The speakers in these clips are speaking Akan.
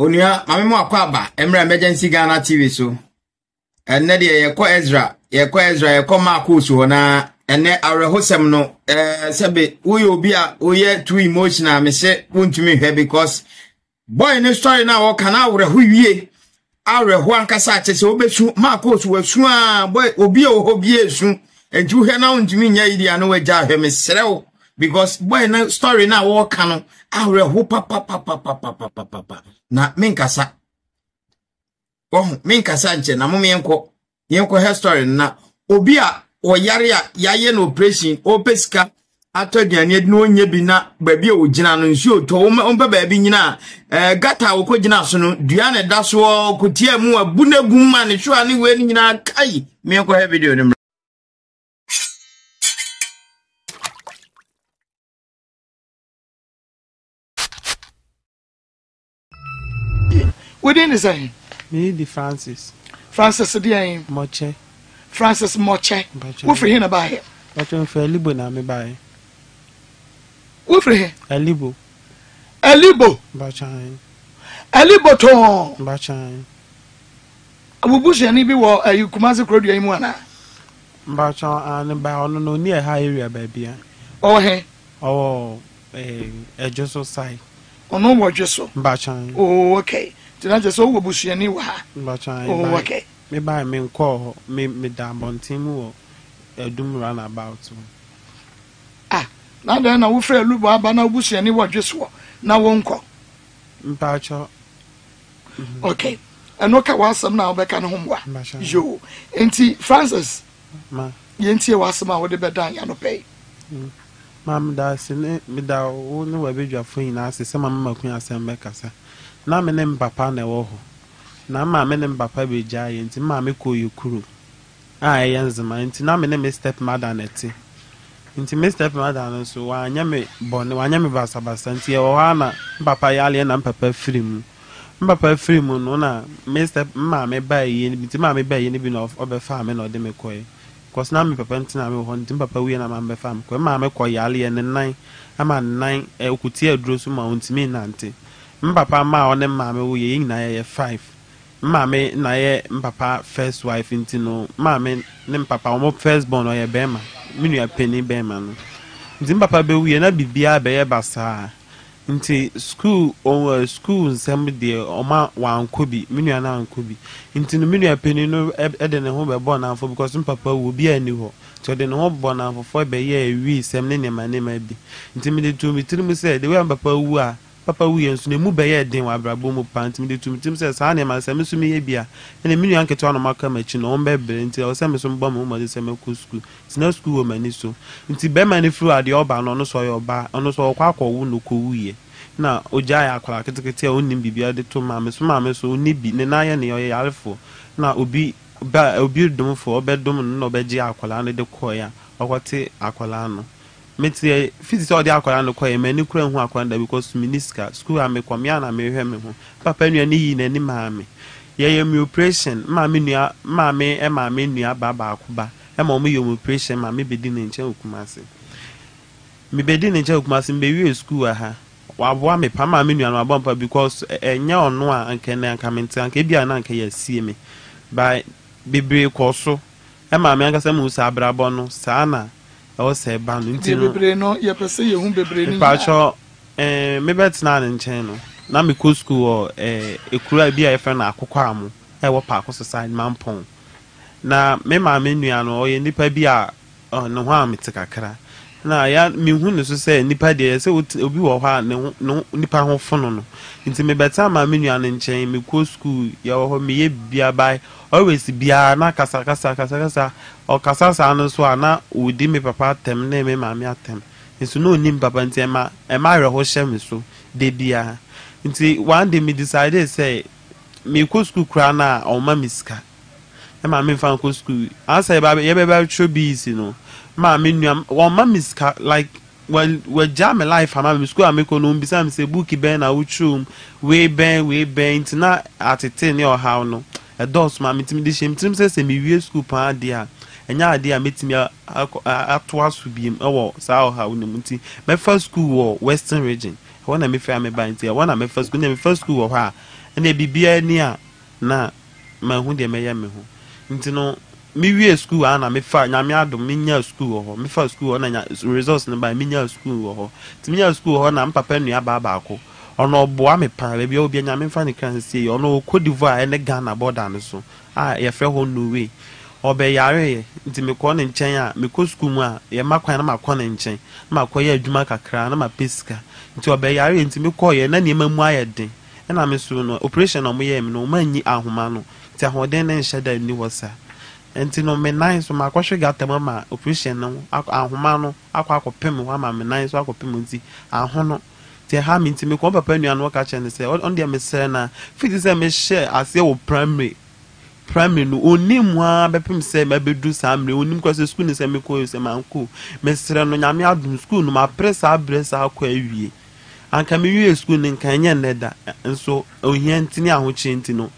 Onia, mame akwaba, Emra Emergency Ghana TV so. Enne de yeko Ezra, yeko Marcus na enne arehosem no sebe we obi a oye too emotional me say wontumi hwe because boy ne story na wo kana areho wie areho ankasa achese obesu Marcus wasu a boy obi o hobi esu enti hwe na wontumi nya idi anu waja hwe me serew because boy na story na wo kana areho papa na menkasa menkasa nche na yenko her story na obi a oyare a yaye no operation opeska atodiane no nya bi na baabi a ogina no nsuo to omba baabi nyina gata wo kogina so no dua ne da so kotia mu abunagum ma ne hwo ane we ni nyina kai menkɔ her video ne. Within the same. Me the Francis the Moche. Francis Moche. Who for him about him? But for Elibo na me buy. Who for him? Elibo. Bachan. Elibo ton. Bachan. Abubushi ani bi wo you Kumasi Krodu ayimu ana. Bachan and by no near high area baby. Oh he. Oh Ejoso side. Ono wo Jeso. Bachan. Oh okay. Tina Jeso wo bushi ani wa. Bachan. Oh okay. Me buy me call me da bontin wo edum run about. Na then na wo frɛ Lubo aba na bushi ani wo Jeso na wo nko. Mpacho. Okay. Eno ka wasam na obeka no homwa. Yo. Enti Francis. Ma. Yentie wasam a wo de bedan ya no pay. Mam da sine me da wo ne wa bedwafo yin ase se mama makun asem be kasa. Na me ne papa na wo ho. Na ma me ne papa be gya ye nti ma me ko yekuru. Yenzema nti na me ne me step mother na ti. Nti me step mother no so wa anya me bone wa anya me basabasa nti e wo ha na papa yale na papa free mu. Papa free mu no na me step ma me ba ye nti ma me ba ye ni bi na obefa me na ode me koy. Cause na me papa ntina me ho nti papa wi na ma me fa me ko ma me koy yale ye ne nan ama nan okuti aduro so ma ontimi nante. Papa ma one ma me wo ye nyina ye 5. Mame na ye papa first wife intino mame ne papa omo first born o ye bema minu ya penny bema no nti papa be wiye na bibia be ye basa nti school nsem de oma wankobi minu ya na wankobi nti no minu ya penny no ede ne ho be born afo because papa wo bia ni ho so de ne ho born afo fo be ye wi sem ne ne ma bi nti me de tu mi tiri mu say de we papa wu a papa wu yensu ne mu beye den wa brabo mu pantim de tumtim se sa ne ma se me sumi ye bia ene minu anketo no maka machi no on bebre nti o se me so mba mu de se me ku school tina school wo mani so nti be mani fru ade oba no so yo ba ono so kwa akwo no ko wuye na oja ya akwara ketekete a onim bibia de to ma me so oni bi ne na ye ne ye yarefo na obi dum fo obedum no obeji akwara ne de koya okwate akwara no metie physics all the akwara no koye mani kura hu akwara da because miniska school am komia na me hwe me ho papa nua ni yi na ni maame ye me operation maame nua baba akuba e ma o me operation maame bedi ne nche okumase me bedi ne nche okumase mbe wi school ha wabo me pa maame nua no abompa because enya ono a anke na anka mente anka bia na anka ya sie me by bebre koso e maame anka se mu sa abrabo no sa na o se ba no nti no bebre no ye pese ye hu bebre ni pacho me betina ne nchen no na me ko school o ekura bi a yefa na akokɔ amu e wo pa akɔ society mampon na me ma me nua no o ye nipa bi a no ho amete kakra na ya me hu ne so se nipa de se obi wo ha ne nipa ho fono no nti me beta ma me nua ne nchen me ko school ya wo me ye bia bai always bia na kasa o kasa sa no so ana odi me papa atem na me maame atem nso no nim papa nti ma reho hye me so de bia nti one day me decided say me ko school kra na o ma miska e ma me fan ko school asa ye be chobi no ma me nua o ma miska like well jam life ama me school am ko no bisa me say book ben na uchum we ben nti na atete ne o how no a dos ma mitimi de shem tim say me wie school pa dia enya ade a metimi atwa so biem ewo sa o ha wonim nti me first school wo western region wona me fa me ba nti wona me first school wo ha ene bibia ni a na ma hu de meye me ho nti no me wie school ana me fa nyame adom me nya school ho me fa school ho na nya results ne ba me nya school ho ti me nya school ho na papa nua ba ko ono boa me pa be bia obi nyame fa ne kan sie ono Cote d'Ivoire ene Ghana border ne so ye frɛ ho no way obe yare nti me ko ne nchen a me ko school mu a ye makwan na makɔ ne nchen na makɔ ye adwuma kakra na ma pesika nti obe yare nti me ko ye na ne mamu ayɛden na me so no operation no mo ye me no manyi ahoma no ti ahoden ne nhye da ni wosa enti no me nine so makɔhwe gata mama operation no ahoma no akɔpem ho ama me nine so akɔpem nti aho no ti ha me nti me ko papa nua no ka kyɛ ne sɛ on dia me sɛ na fit sɛ me share ase wo primary no onim ha bepem sɛ mabedu samre onim kwase school ne sɛ me ko sɛ manko me srɛ no nyame adum school no ma pressa abresa akɔ awie anka me wie school ne nka nyɛ neda nso ohia ntini ahochi ntino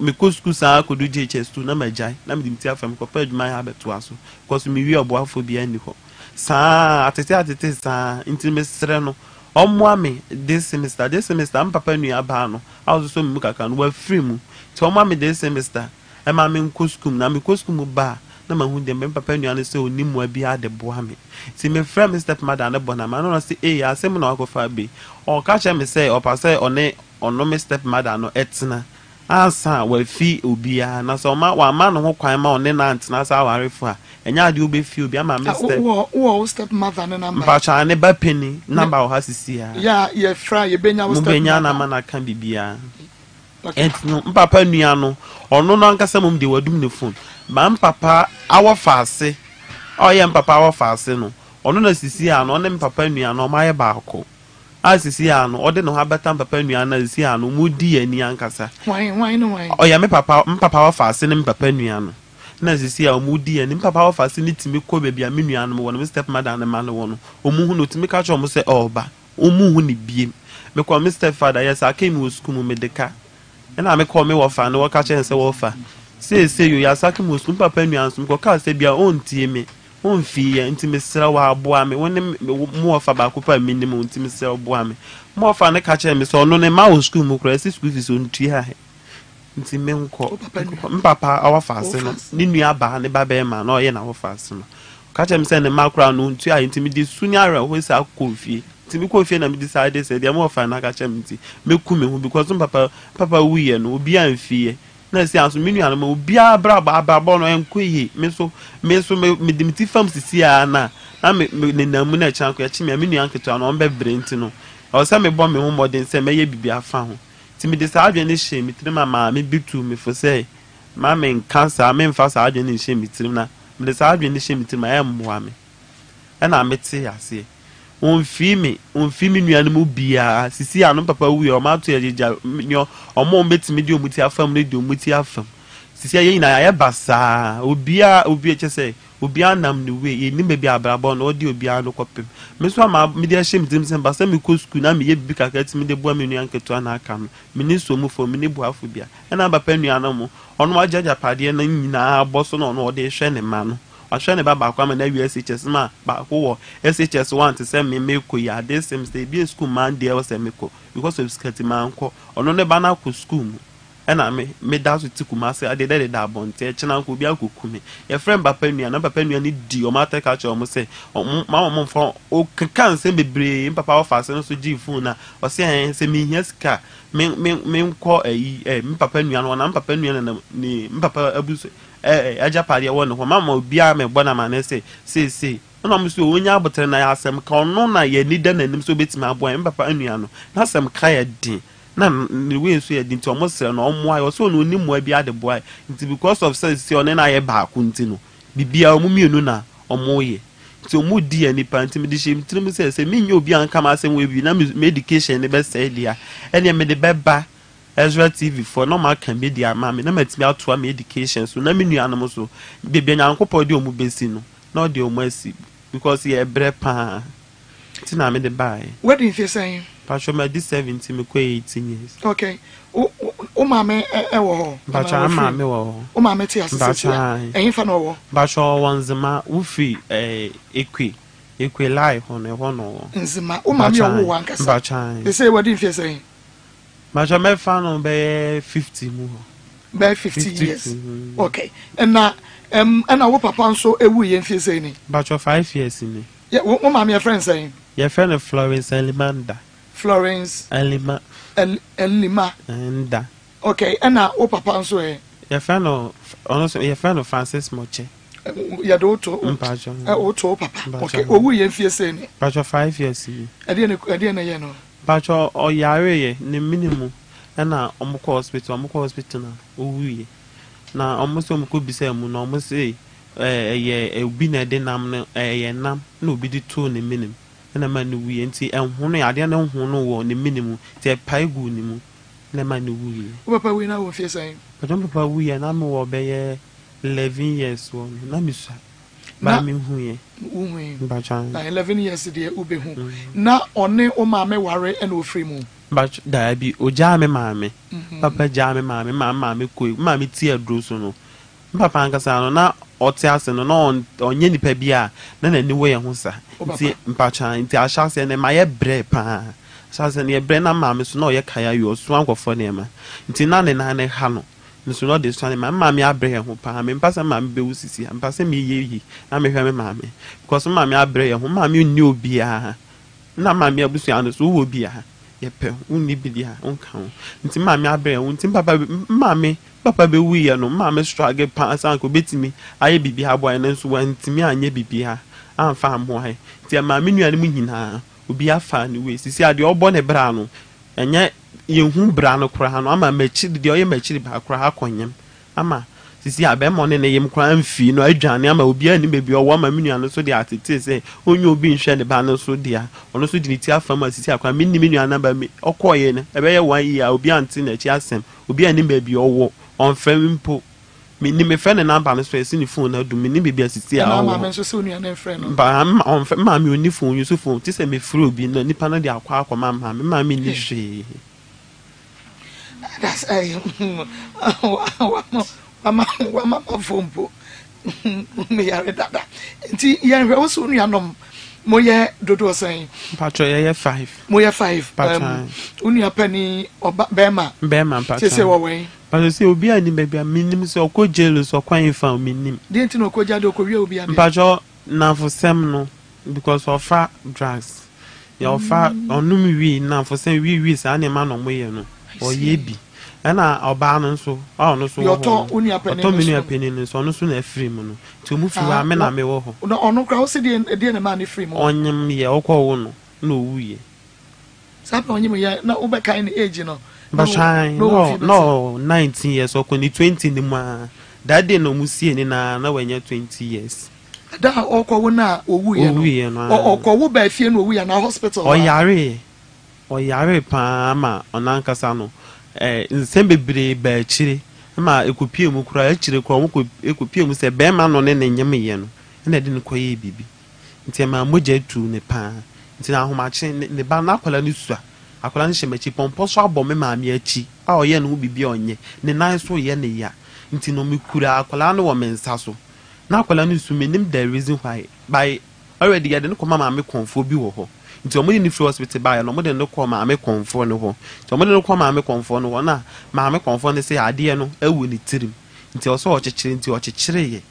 me ko school sa ko do JHS2 na majai na me dimti afam ko pa adwuma ya beto aso because me wi oboafo bia ni ho sa atete sa ntini me srɛ no omo ame this semester am papa nua ba no also me kaka no wa free mu ti omo ame this semester e ma me ko school na me ko school ba na ma hu de me papa nua no se oni mu abi ade boa me ti me frɛ me step mother na bona ma no say asem na akofa be o ka che me say o pa say ono me step mother no etna asa wa fi obia na so wa ma no ho kwan ma one na antena sa warefo a enya ade obe fi obi ama me step wo step mother na number mpa cha ne ba penny number o ha sisi a ya ye fra ye benya wo step mother benya na ma na kan bibia entno mpapa nua no ono no ankasa mom de wadum ne phone ma mpapa awo faase o ye mpapa awo faase no ono na sisi a no ne mpapa nua no ma ye baako asisi a no ode no ha beta mpapa nua na sisi a no mudi ani ankasa why o ye mpapa awo faase ne mpapa nua no na sisi a mudi ani mpapa awo faase ne timi ko be bia me nua no wo no step mother ne ma no wo no omu hu no timi ka cho mo se oba omu hu ni biem me ko me step father yes akai mi wo school mu medeka na me call me wo fa no wo ka chen se wo fa say you ya saki muslim papa nua nsum ko ka se bia on tie me on fi ya nti me sra wa aboa me woni mu wo fa ba ko pa minimum nti me sra aboa me mu wo fa ne ka chen me so no ne ma wo school mu kra si school fees on tue ha nti me nko mpapa awa fa ase no ni nua ba ne ba be ma na o ye na wo fa ase no ka chen me se ne ma kra no ntu a nti me di sunyara ho sa ko fi ti me ko fie na me decide say dia mo fa na ka chem nti me ku me hu because papa wuye no obi an fie na si anso me nua no obi abra no enko yi me so me dimiti fam sisi a na me namu na chan ko ya chi me nua anketo no be brent no o se me bo me hu modern say me ye bibia afa ho ti me decide ne she me tiri mama me bitu me fo say ma me cancer me mfa sa adwe ne she me tiri na me decide ne she me tiri ma ya mmoa me na me te ase on fi mi nua no mu bia sisi anu papa wi o ma to ye ja nyo o mo betimi di omuti afam ne di omuti afam sisi ye na ya basa obi eche se obi anam ne we ye ni be bia abrabo no di obi anu kopem me so ma me di ahye mitim se basa me ko school na me ye bibi kaka timi de boa me nua nketo na aka no me ni so mu fo me ni boafo bia na papa nua no mo ono ajaja pade na nyina aboso no no de hwe ne ma no ahwe ne baba kwa na wi SHS ma ba ko wo SHS want to say me ko ya this same stay be school man there was me ko because of skati man ko ono ne ba na ko school mu na me da so tikuma say ade da bonte chena ko bi akoku me your friend papa nua na papa nua ni di o ma take catch o mo say ma mo fo o kan se bebre papa wa fa se no so gi phone na o say se me hia sika me ko me papa nua no na papa nua na ni papa abuso aja pade wo no ho mama obi a me bona ma na say na mo so onya abotre na ya asem ka ono na ye ni da nanim so betima aboa me papa nua no na asem ka ya din na ni we so ye din ti omo sere na omo ayo so no onimu abi ade boy nti because of say one na ye ba ku nti no bibia omo mienu na omo ye ti omo di ani pa nti me di shim trim say me nya obi an kama asem we bi na medication ne be say dia ene me de beba Ezra TV for normal can be dia mama na matimi ato am education so na me nua no so bibia nyankopɔ de omo besi no na de omo asi because ye bre pa ti na me de buy what do you feel saying Pastor me di 17 me ko 18 years okay o mama wo ho Pastor mama wo ho o mama ti asese eyin fa no wo Pastor wanzema ufi ekwe lai ho no ho no nzima o mama yo wo ankasa they say what do you feel saying Majo me fa no be 50 mu. Be 50 years. Okay. And wo papa nso ewu ye mfie sei ni. Majo 5 years ni. Yeah, wo ma me friend saying. Your friend Florence Elimanda. Florence Elima. Elima. Enda. Okay, and wo papa nso e. Your friend also your friend Francis Moche. Ya do to. Mpajo. O to papa. Okay, owu ye mfie sei ni. Majo 5 years ni. E de na ye no. Majo o yare ye ne minimum. Na omukọ hospital na owuye. Na omuso omukọ bisa mu na omuse ye obi na de nam no ye nam na obi di to ne minim. Na ma no wuye nti enho no ade na enho no wo ne minim ti paigu ni mu na ma no wuye. Wo papa we na wo fie sai. Papa wuye na me wo be ye 11 years wo na mi sua. Ba mi huye. Uhu. Ba chan. Na 11 years de ube hu. Na one o ma me ware e na ofri mu. But dabi oja me maame. Papa ja me maame, maame koi, maame ti adro so no. Papa ankasa no na ote ase no na onye nipa bia na nani wo ye ho sa. Nti mpacha nti ahase ne ma ye bre pa. Ahase ne ye bre na maame so na oye kaya yo so ankofo ne ma. Nti na ne ha no. Nso no de so ne maame abre ye ho pa. Me mpasa maame be wusisi, mpasa me ye na me hwe me maame. Because maame abre ye ho, maame nni obi a. Na maame abusu anu so wo obi a. Yepe unni bidia unka nti maame abre nti papa be wi no maame struggle pa asan ko betimi aye bibi ha boy na nso wantimi anye bibi ha amfa amho ha nti maame nuane mu nyina obi afa ni we sisi ade obo ne bra no enye yehu bra no kora no ama machi de oye machi ba kora ha konyem ama sisi abemo ne yem kora amfi no adwane ama obi ani bebi owo ama menuane so de atete se onye obi nhwe ne ba no so dia ono so di ti afama sisi akwa menni menuane ba me okoye ne ebe ye 1 year obi anti na chi asem obi ani bebi owo on frame mpo menni me friend number no so esi ni phone na du menni bebi asisi a na ma me so se onuane friend no ba on ma me oni phone yusu phone ti se me free obi no nipa no de akwa ma me ni hwe. That's Wama fompo me yare dada nti ye hwe wo so nuanom mo ye dodo sen patro ye 5 mo ye 5 unua pani oba bema patro se wo wen patro se obi ani bebia minim se okojelo so kwan fa minim de nti no okojade okowie obi ani patro na for sem no because of drugs ya ofa onum wi na for sem wi sa na ma no mo ye no oye bi na oba no so no so yo to unia penny no so no so na free mu no ti mu fi wa me na me wo ho ono kra wo se de na ma ne free mu onyem ye okwo wo no na owuye sapa onyem ye na wo be kan ne age no but no 19 years okwo ni 20 ni ma that day no musie ni na wenye 20 years da okwo wo na owuye no okwo wo ba fie no owuye na hospital oyare pa ma onankasa no nsembebre ba chire ma ekopie mu kura chire kura mu ekopie mu se be ma no ne nyem ye no na de ne koye bibi nti ma moja tu ne pa nti na ahomache ne ba na akwala ne sua akwala ne shemachi pompo so abọ me ma me achi a oye no bibi onye ne nan so ye ne ya nti no me kura akwala no wo mensa so na akwala ne su menim the reason why by already ya de ne koma ma me konfo bi wo ho nti omudi ni free hospital ba ya no omudi no kwa ma me konfo no ho nti omudi no kwa ma me konfo no ho na ma me konfo ne se ade no ewu ni tirim nti oso ochechire nti ochechire ye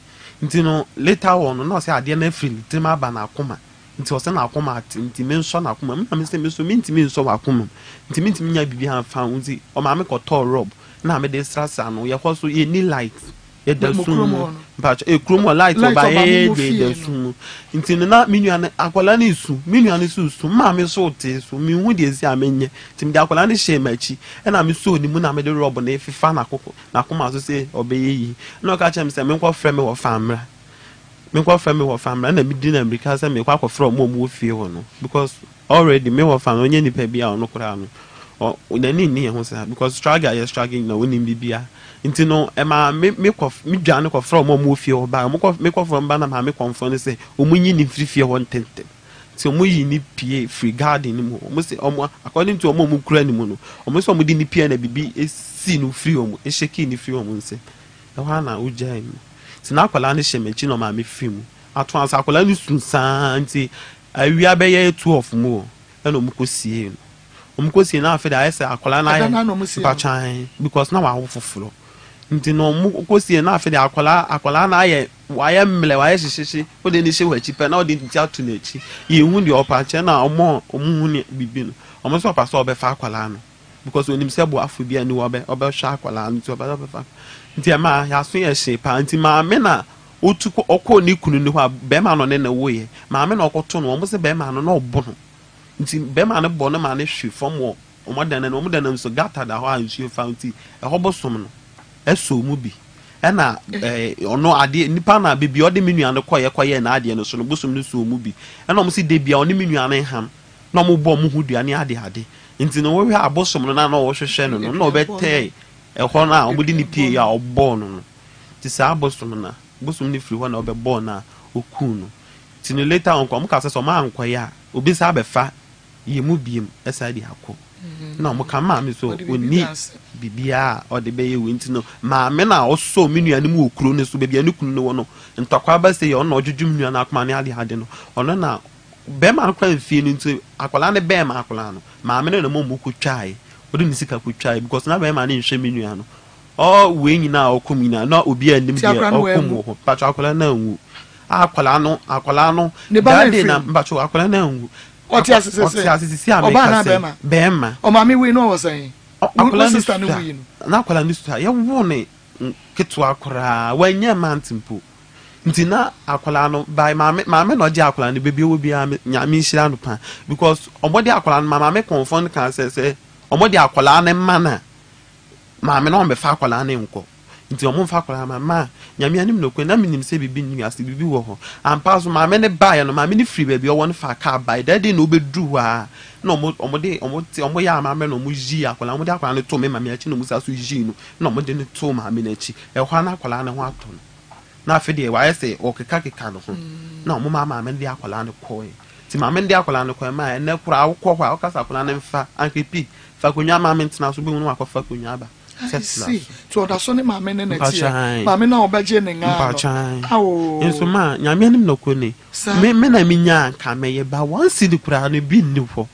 nti no later on no se ade na free ni tirim aba na akoma nti ose na akoma nti me nso na akoma me se me so me nti me nso wa akoma nti me nti nya bibi ha fa nti o ma me ko to rob na me de strasa no ye ko so ye ni light ye da sun but ekromo light oba ye de sun nti na menuane akwala na isu menuane su ma me so te so me hu de esi amenye nti me de akwala na she machi e na me so ni mu na me de rob na efifa na akoko na akoma so se obeyi yi na ka chem se me nkwa frɛ me wo famra na me di na America se me kwa akofrɛ mo mu ofie ho no because already me wo famra onye nipa bia ono kura no o na ni ho se because struggle na woni bibia nti no ema me dwane ko from mo fie ho ba me ko from ba na ma me konfo ne se omunyi ni free ho ntente ti omuyi ni pie free garden ni mo se omo according to omo mu kura ni mu no omo se omo di ni pie na bibi esi no free omo e sheki ni free omo nse e wa na ujai mu ti na akwala ne shemechi no ma me free mu ato ansa akwala ni sunsan nti awia be ye 2 of mo e no mu ko sie no omkosi na afede ayese akola na aye bachan because na wa foforo nti no omkosi na afede akola na aye waye mle waye hihyehe o de ni hye wachi pe na o de nti atu na echi ye hu de opache na omo hu ni bibi no omo so paso obefa akola no because onim se bo afu bia ni obe hwa akola no ti obefa nti ma ya so ye hye pa nti ma me na otu okọ ni kunu ni ho be ma no ne na wo ye ma me na okoto no omo se be ma no na obo no nti be ma no bo no ma ne hwe fom wo omo dan so gata da ho ansu fountain e ho bosom no eso mu bi e na ono ade nipa na bebi ode menua no koye na ade no so no bosom no so mu bi e na omo se de bia one menua no ham na omo bo mo hu duane ade nti no wo hwe abosom no na wo hwehwe no na obete e ho na omo di ni pie ya obo no ti sa abosom na bosom ni free ho na obebo na oku no ti no later on ko mo ka se so ma ankoya obi sa befa ye mu biem esa di akọ na mo ka ma me so oni bibia o de be ye wenti no ma me na oso menua ni mu okuro ne so bibia ni kunu ne wo no ntokwa ba se ye ono odwudwum menua na akoma ne ade no ono na be ma kwa mfie no nti akola ne be ma akola no ma me na mo ku twai odi ni sika ku twai because na be ma ne nhwe menua no o we nyina okomina na obi anim de okomo ho pacho akola na nwu akola no dade na mbacho akola na nwu Oti asisi Oba na bema. O mami we no was saying. Akola sister no we no. Na akola ni sister ye wo ne ketu akora wanya mantimpo. Nti na akola no by mama no je akola no bebi wo bia nyame nhira no pa because omode akola no mama me confond kan say omode akola no mana mama no be fa akola no nko. Nti omo fa akola mama nyame anim no kwena minim se bibi nyu ase bibi wo ho ampa so mama ne ba ya no mama ne free baby o won fa ka by that day no obedru ha na omo ya mama no mo ji akola omo de akola no to me mama achi no musa so ji no na omo de ne to mama na achi e ho na akola ne ho ato no na afede wa yese o keka no ho na omo mama de akola no ko e ti mama de akola no ko ma ene kura akọ kwa okasa akola ne mfa ankepi fa konwa mama ntina so be no akọfa konwa ba. See, to da so ne mama ne na tie mama na obaje ne nga awo enso ma nyame anim no ko ne me na minya ka meye ba once di kura no bi ni fo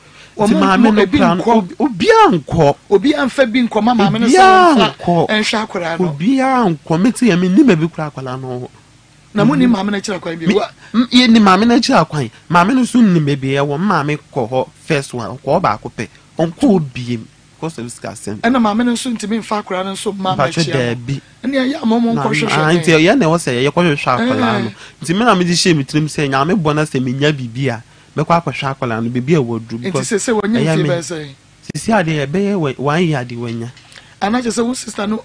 ti mama no kura obi anfa bi nko mama ne so enhwa kura no obi anko meti ya me ni ma bi kura kwala no na mu ni mama na kira kwan bi ye ni mama na kira kwan mama no so ni me bi e wo mama ko ho first one ko ba ko pe onko obi and mama no so ntimi mfa akora no so mama chia ene ya momo nkohwehwe nti ya na wo se ye kohwehwe akola no nti me na me di she mitrim se nya me bona se menya bibia me kwa akohwe akola no bibia wodru because nti se wonya mfi be se sisi ade e be ye wan ya de wanya ana je se wo sister no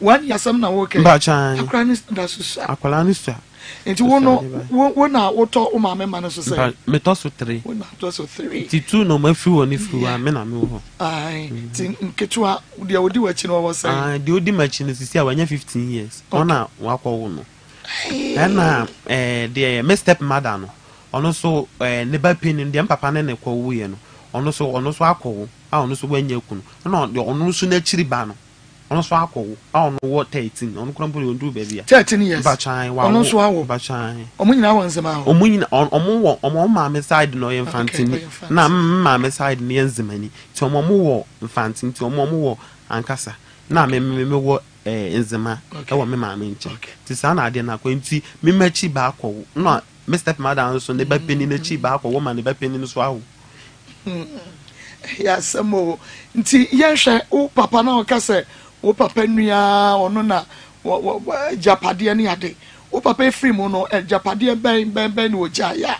wan ya sam na wo ke akora ni da so akola ni so nti wo na wo to o mama ma no so se me to so 3 wo na to so 3 ti 2 no ma fi woni fi wa me na me wo ai ti nketwa de odi wachi no wo se de odi machi no sisi a wanya 15 years ona wakọ wo no na de me step mother no ono so ne ba pin de papa ne kwa wo ye no ono so akọ wo a ono so wanya ku no na ono so na chiri ba no ono so akọ a ono wo 13 ono kura mpo ndu ba bia 13 years bachan wa ono so awo bachan omunyina won sema awo omunyina omo ma me side no infantini na ma me side ne enzimani ti omo wo infantini ti omo wo ankasa na me wo enzima e wo me ma me nche ti sa na ade na kwenti me machi ba akọ no me step mother so ne ba peni na chi ba akọ wo ma ne ba peni no so awo ya samo nti yenhwe o papa na o ka se o papa nua ono na japade ne ade o papa free mu no japade ben no ja ya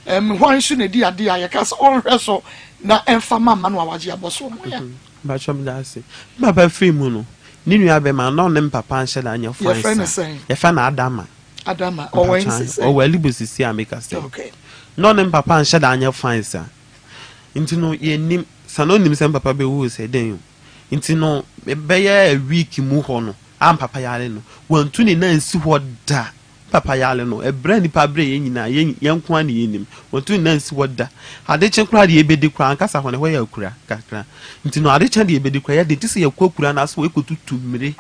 hwan su ne di ade ya ka se on hwe so na emfa mama no awaje aboso mo ya ba chom da se papa free mu no ni nua be ma no ne papa nhye da anya fine ya fa na adama o wensi o wali bosisi ameka se okay no ne papa nhye da anya fine sa nti no ye nim sanonim sem papa be wo se den nti no be ya a week mu ho no am papa yale no wantu ni na nsi ho da papa yale no e bra ni pa bra ye nyina ye nko an ye nim wantu ni na nsi ho da ade che kura de ye bedi kura ankasa ho ne ho ya kura kakra nti no ade che de ye bedi kura ya de tise ye kokura na so we kotutu mmire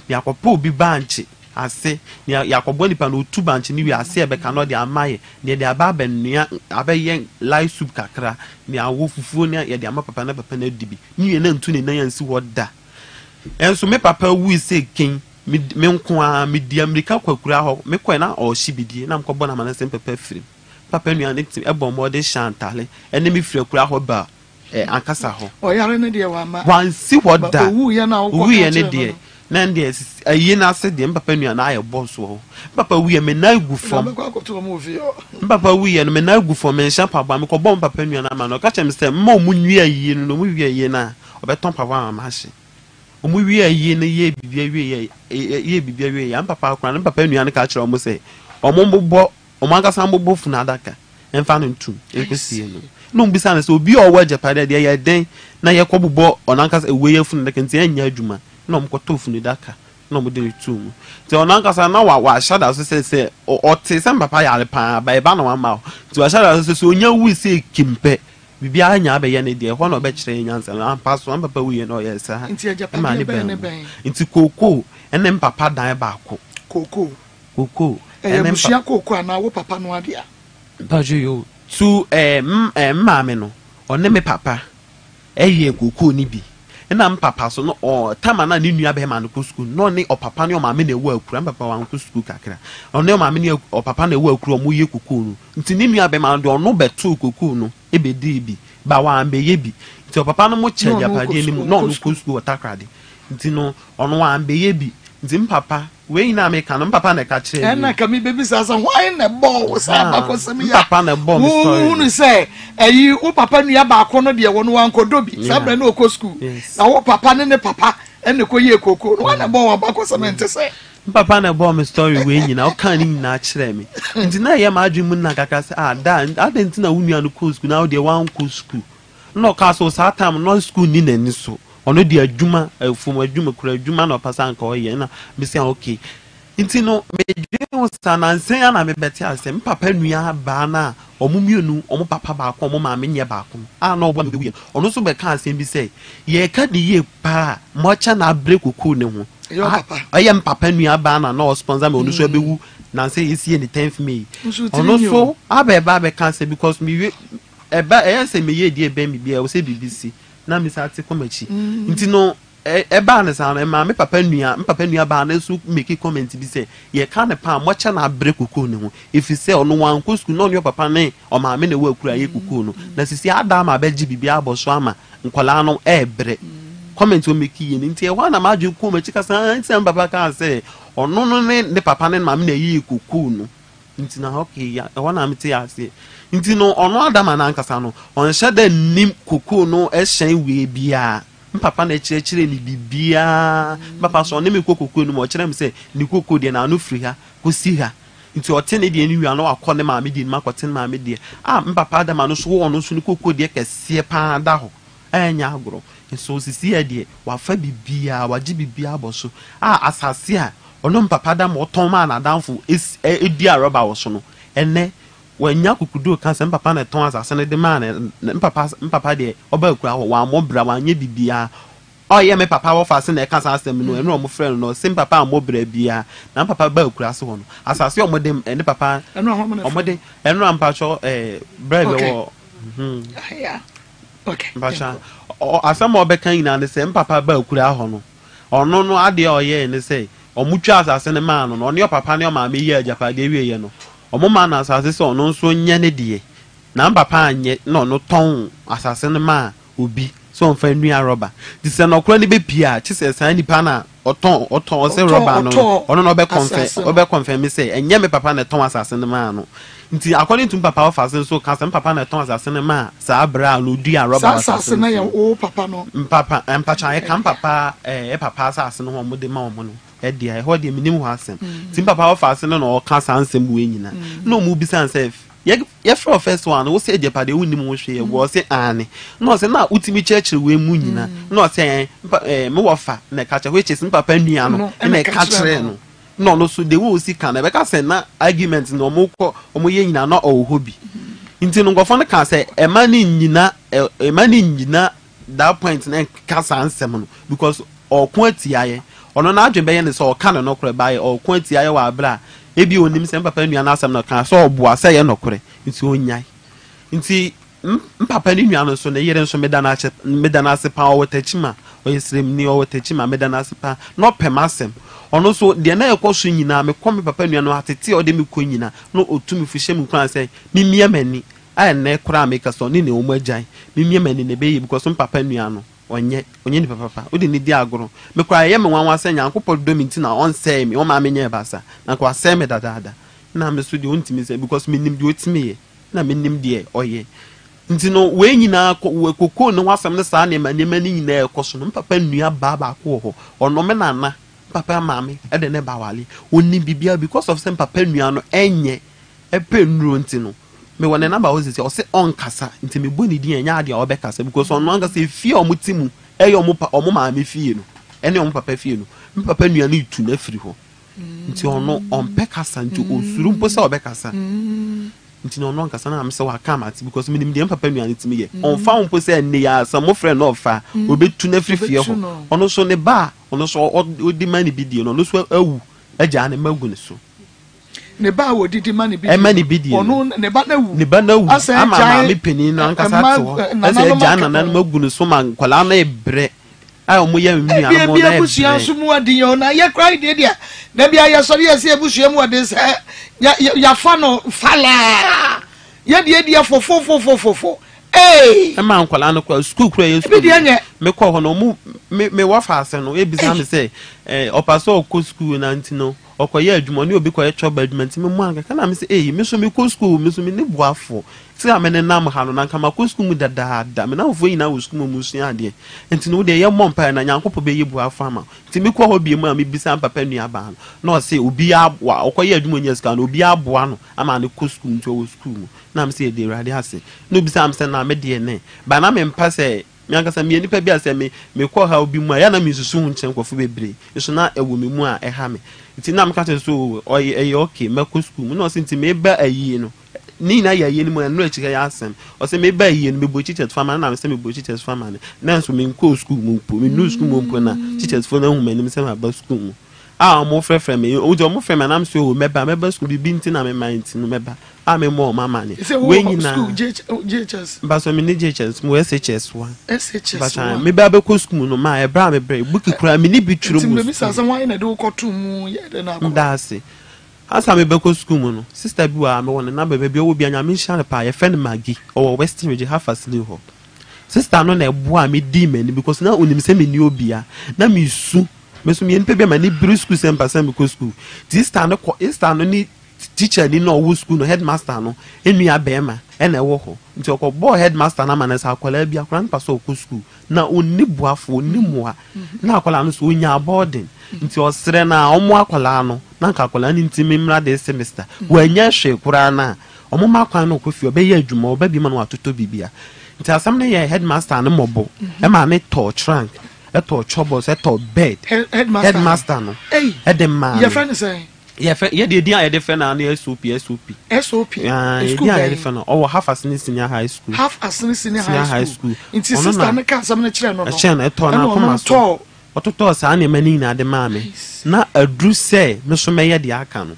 ya kopa obi banche ase ni yakobɔ nipa no tu banche ni wi ase ebeka no de amaye ni de aba benua abaye live soup kakra ni awo fufuo ni ye de ama papa na dibi ni na ntu ni na yansi woda enso me papa wu se ken me nko a me di amerika kwakura ho me kɔ na o hibidie na mkɔbɔ na manase papa firi papa nua ne ebɔ mo de chantale ene me firi akura ho ba ankasa ho o yare ne de wa ma wansi woda wu ye na wo ne de na ndi ayi na ase de papa nua na aye boss ho papa wu ye me na gu fom papa wu ye no me na gu fom me nhyɛ papa me kɔbɔ papa nua na ma no ka kyem sɛ mma mu nwi ayi no mu wi ayi na obeton papa ma hye omu wi ayi na ye bibia wi ye bibia wi ya papa akora na papa nua na ka kyerɛ omu sɛ omu mbobɔ omu akasa mbobɔ funu adaka emfa no ntum ekosie no no mbisa na sɛ obi a ɔwɔ japade de ye den na ye kɔbobɔ onankasa ewe ye funu adaka nti anya adwuma na mkoto funu daka na mo de tu mu ti onankasa na wa shada so se o te se papa ya le pa ba ba na wa ma ti wa shada so onya wu se kimpe bibia anya ba ye ne de ho na obe kire nyansa na pa so papa wu ye na o ye sa nti ajapade be ne ben nti koko ene papa dan ba ko koko ene busia koko ana wo papa no ade a ba jo yo tu maame no one me papa eye koko ni bi na papa so no o tama na ni nua be ma no ko school no ni o papa ne o ma me na ewu akura papa wa ko school kakra o ne o ma me ne o papa na ewu akura mo ye kokoo no nti ni nua be ma do no beto kokoo no e be di bi ba wa ambe ye bi nti o papa no mo che japade ni mu no no ko school takrade nti no ono wa ambe ye bi nti papa we na me ka no papa na ka kire na ka mi baby sasa why na ball sa ba ko se mi ya papa na ball mi story unu say eyi wo papa nua ba ko no de wo no wan kodo bi sa bra na o ko school na wo papa ne papa ene ko ye koko no na ball ba ko se mente say papa na ball mi story we nyina o kan ni nyina kire me nti na ye ma adwum na kaka se da nti na wo nua no ko school na wo de wan ko school no ka so sa time no school ni na ni so ono di adwuma fom adwuma kura adwuma na opasa nka o ye na me say okay nti no me dwe sa na nsen ana me beti asem papa nua ba na omumienu omu papa ba ko omu ma me nye ba ko na obo be wi ono so be ka asem bi say ye ka de ye pa mo cha na break oku ne ho yo papa ayem papa nua ba na no sponsor me ono so be wu na say isi ni 10th May ono so abeba be ka say because me eba say me ye die be me bia o say BBC na mi sa ti komachi nti no eba ne sa na me papa nua ba na so make comment bi say ye ka ne pa mo cha na break kokoo ne ho if say ono wan ko school no ne papa ne o ma me na wa kura ye kokoo no na sisi ada ma be gi bibia aboso ama nkola no ebre comment o make ye nti e wa na ma dwe komachi ka sa nti papa ka say ono no ne papa ne ma me na ye kokoo no nti na okay ya wa na me ti ase nti no ono adama na nkasa no on hyeda nim kokoo no ehyen we bia papa na chire ni bibia papa so ne me kokoo no mo kire me say ni kokoo de na no free ha ko si ha nti ote ne de ni wi ano akọ ne ma me de ni makote ne ma me de papa adama no so wo no so ni kokoo de kese pa da ho enya agoro so sisi e de wa fa bibia wa gi bibia boso asase a ono papa da mo ton ma na danfo edi aroba wo so no ene wanya kukudo kan se papa na ton asase ne de ma na papa de oba kura wa mo bra wa nya bibia oye me papa wo fa se na kan asase me no eno mo frɛ no se papa mo bra bia na papa ba kura se ho no asase o mo de ene papa o mo de eno ampa cho bra be wo yeah okay bacha asama obeka ina ne se papa ba kura ho no ono no ade oye ne se omutwa asase ne ma no ne papa ne o ma me ye ajapade wie ye no omoma na asase se ono nso nya ne de na papa anye no no ton asase ne ma obi so mfa nua roba di se no kura ne be pia chi se san nipa na oton se roba no ono no be confirm say enye me papa na ton asase ne ma no nti according to papa of asase so kan se papa na ton asase ne ma sa abra no dua roba asase na ye o papa no papa empacha e kan papa papa asase no ho mo de ma mo no dia ho de minim ho asem tim papa of asase no ka san sem we nyina no mu bi san sef ye for first one wo say japade unim wo hwe ye wo say ane no say na utimi church we mu nyina no say me wo fa na ka cha which is papa nua no na ka kire no so de wo si kan na be ka say na argument no mo ko mo ye nyina na o hobi nti no ngofo no ka say e ma ni nyina that point na ka san sem no because okun atiaye ono na adwe be ne so o ka no nokore bae o kwanti aye wa abra ebi onim se papa nua na asem no kan so oboa se ye nokore nti onyai nti papa ni nua no so ne yere nso meda na asepa o wetachima o yesrem ni o wetachima meda na asepa no pemasem ono so de na ekoso nyina me kom papa nua no atete o de me ko nyina no otumi fuhye mu kran se mimia mani a na ekora ameka so ni ne o mu ajan mimia mani ne be yi because papa nua no onye ni papa o de ni di agoro me kra ye me wanwa se nyankopɔ dominti na on say me o ma menye basa na kwa say me dada na me so de ontimi se because me nim de otimi ye na me nim de oye nti no we nyina kokko no wasam ne saa ne ma ne mani nyina ekoso no papa nua baba ko ho ono me nana papa mama e de ne bawale onni bibia because of some papa nua no enye epe nuro nti no me wona na ba wo se o se on kasa nti me boni din enya ade a obekasa because ono anga se fie o mutimu eyo o mo maame fie no ene o mo papa fie no me papa nua no itu na firi ho nti ono on pekasa nti osuru mpo se obekasa nti no no nkasa na me se wa kama ati because me nim de papa nua no timi ye on fa mpo se ne ya some friend no fa obetu na firi fie ho ono so ne ba ono so odi mani bidie no ono so awu agya ne magu ne so ne ba wo didi mani bidie ono ne ba na wu ama me penin no nkasa to ase agya na na magu ne so ma kwala na ebre ai omo ya mi anu mo na e busua so mu adi yo na ye cry de dia na bia ye sori ye se busua mu adi se ya fa no fala ye dia fofo eh e ma nkwala no kwa school kura ye school me ko ho no mu me wa fa ase no e bisa me se opaso ko school na ntino okoye adwuma ne obi ko ye choba adwuma ntime mu anga kana me se me so me ko school me so me ne boafo ti amene nam ha no na nka ma ko school mu dada me na ofo yina wo school mu sua ade ntino de ye mompa na nyankopɔ be ye boafo ama ntime ko ho bi mu a me bisa papa nua ba no se obi aboa okoye adwuma nya ska no obi aboa no ama ne ko school nto wo school mu na me se de rade ase no bisa am se na me de ne ba na me mpa se me ankasa me nipa bi ase me ko ha obi mu a ya na me susu nchen kwofo bebre so na ewo me mu a ha me nti na me ka so oye okay me ko school mu no se nti me ba ayi no ni na ya yeni mu no achika ya asem o se me ba ayi no me bo teachers farmer na me se me bo teachers farmer na so me ko school mu po me no school mu po na teachers for na hu me se ma ba school mu mo frefre me o jo mo frefre me na me so me ba school bi nti na me mind no me ba me mo mama ni we nyina school JHS ba so me ni JHS mo SHS1 SHS1 me ba ko school no ma e bra me bre book kura me ni bi twuro mu me bisa san wan na de ko to mu ye de na ko ndase asa me ba ko school mu no sister bi wa me won na ba bi o bi anya me hia pa ye friend Maggie o Western Region half asli ho sister no na ebo a me di me ni because na onim se me ni obia na me su me so me npe bi ma ni bru school sem person me ko school this stand no ni teacher ni no wo school no headmaster no enu ya bema na ewo ho nti okọ headmaster na manasa akwala bi akran pa so ko school na onni buafo onni moa na akwala no so onya boarding nti osere na omo akwala no na nka akwala ni ntimi mra de semester wanya hwe kura na omo makwan no kofi obeya adwuma obabi ma no atoto bibia nti asam na ye headmaster no mobo e ma ne to trunk to chobos to bed headmaster no edema your friend say yeah the idea the friend na SOP yeah the idea the friend oh half as senior high school high school inti sister na ka sam na kire no na to na koma so ototo sa na mani na de maame na adru say me so me ye de aka no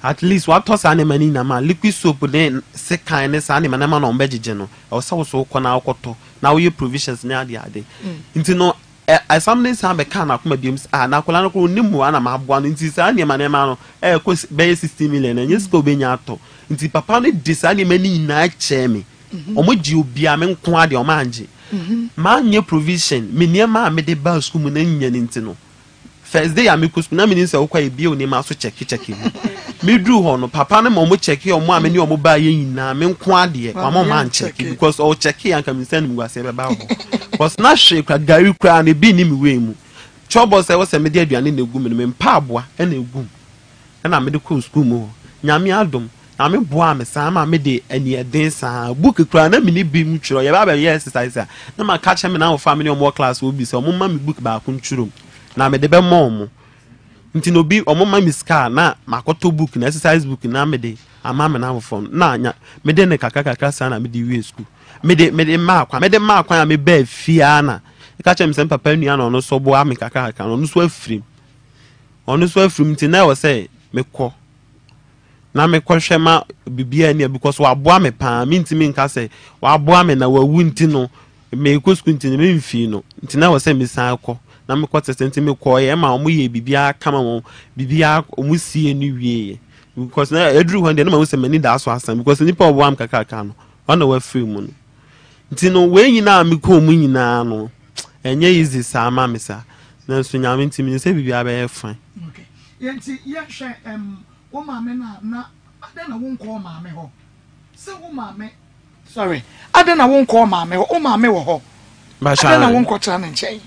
at least what to sa na mani na ma liquid soap de se kan ne sa na ma na ombegege no o sa wo so ko na akoto na wo provisions na ade inti no I something say be kan akoma biems na akola no ko nimu ana ma aboa no nti sa na ma no ko be 60 million na nyes ko be nya ato nti papa no de sa na mani na che me omo ji obia me nko ade o ma anje ma nye provision me niema me de ba school mu na nya nti no first day am ko school na me ni se wo kwa e bia oni ma so check me dru ho no papa no mo check o mo ameni o mo ba ye nyina me nko ade o mo ma check because o check yan ka me send mu gwase be ba ho was na hwe kwa gari kwa na bi ni me we mu chobo se wo se me de aduane na egu me mpa aboa na egu na me de ko school mu nyame adom na me boa me sa ma me de ani eden sa book kwa na me ni bi mu twiro ye ba ba ye exercise na ma catch me na wo family o mo class wo bi se o mo ma me book ba ko twiro na me de be mo mo nti no bi o mo ma me ska na makoto book na exercise book na me de ama me na wo phone na nya me de ne kaka sa na me de we school me de ma kwa ya me ba fia na ka chem sem papa nua no so bo am kaka no so afrim ono so afrum ti na wo say mekọ na mekọ hwema bibia ni because wa boa me pa me ntimi nka say wa boa me na wa wu nti no me ko school nti me mfi no nti na wo say me san akọ na mekọ tete nti mekọ ye ma omo ye bibia kama mo bibia omo sie ni wie because na edru hande na ma wo say mani da so asan because nipa obo am kakaka no ona wa free mu no nti no we nyina mekọ mu nyina no enye easy sa ma me sa na so nyame ntimi say bibia be fine. Okay yenti ye hwe wo maame na adena wo nko maame ho se wo maame sorry adena wo nko maame ho o maame wo ho adena wo nko tra na nchen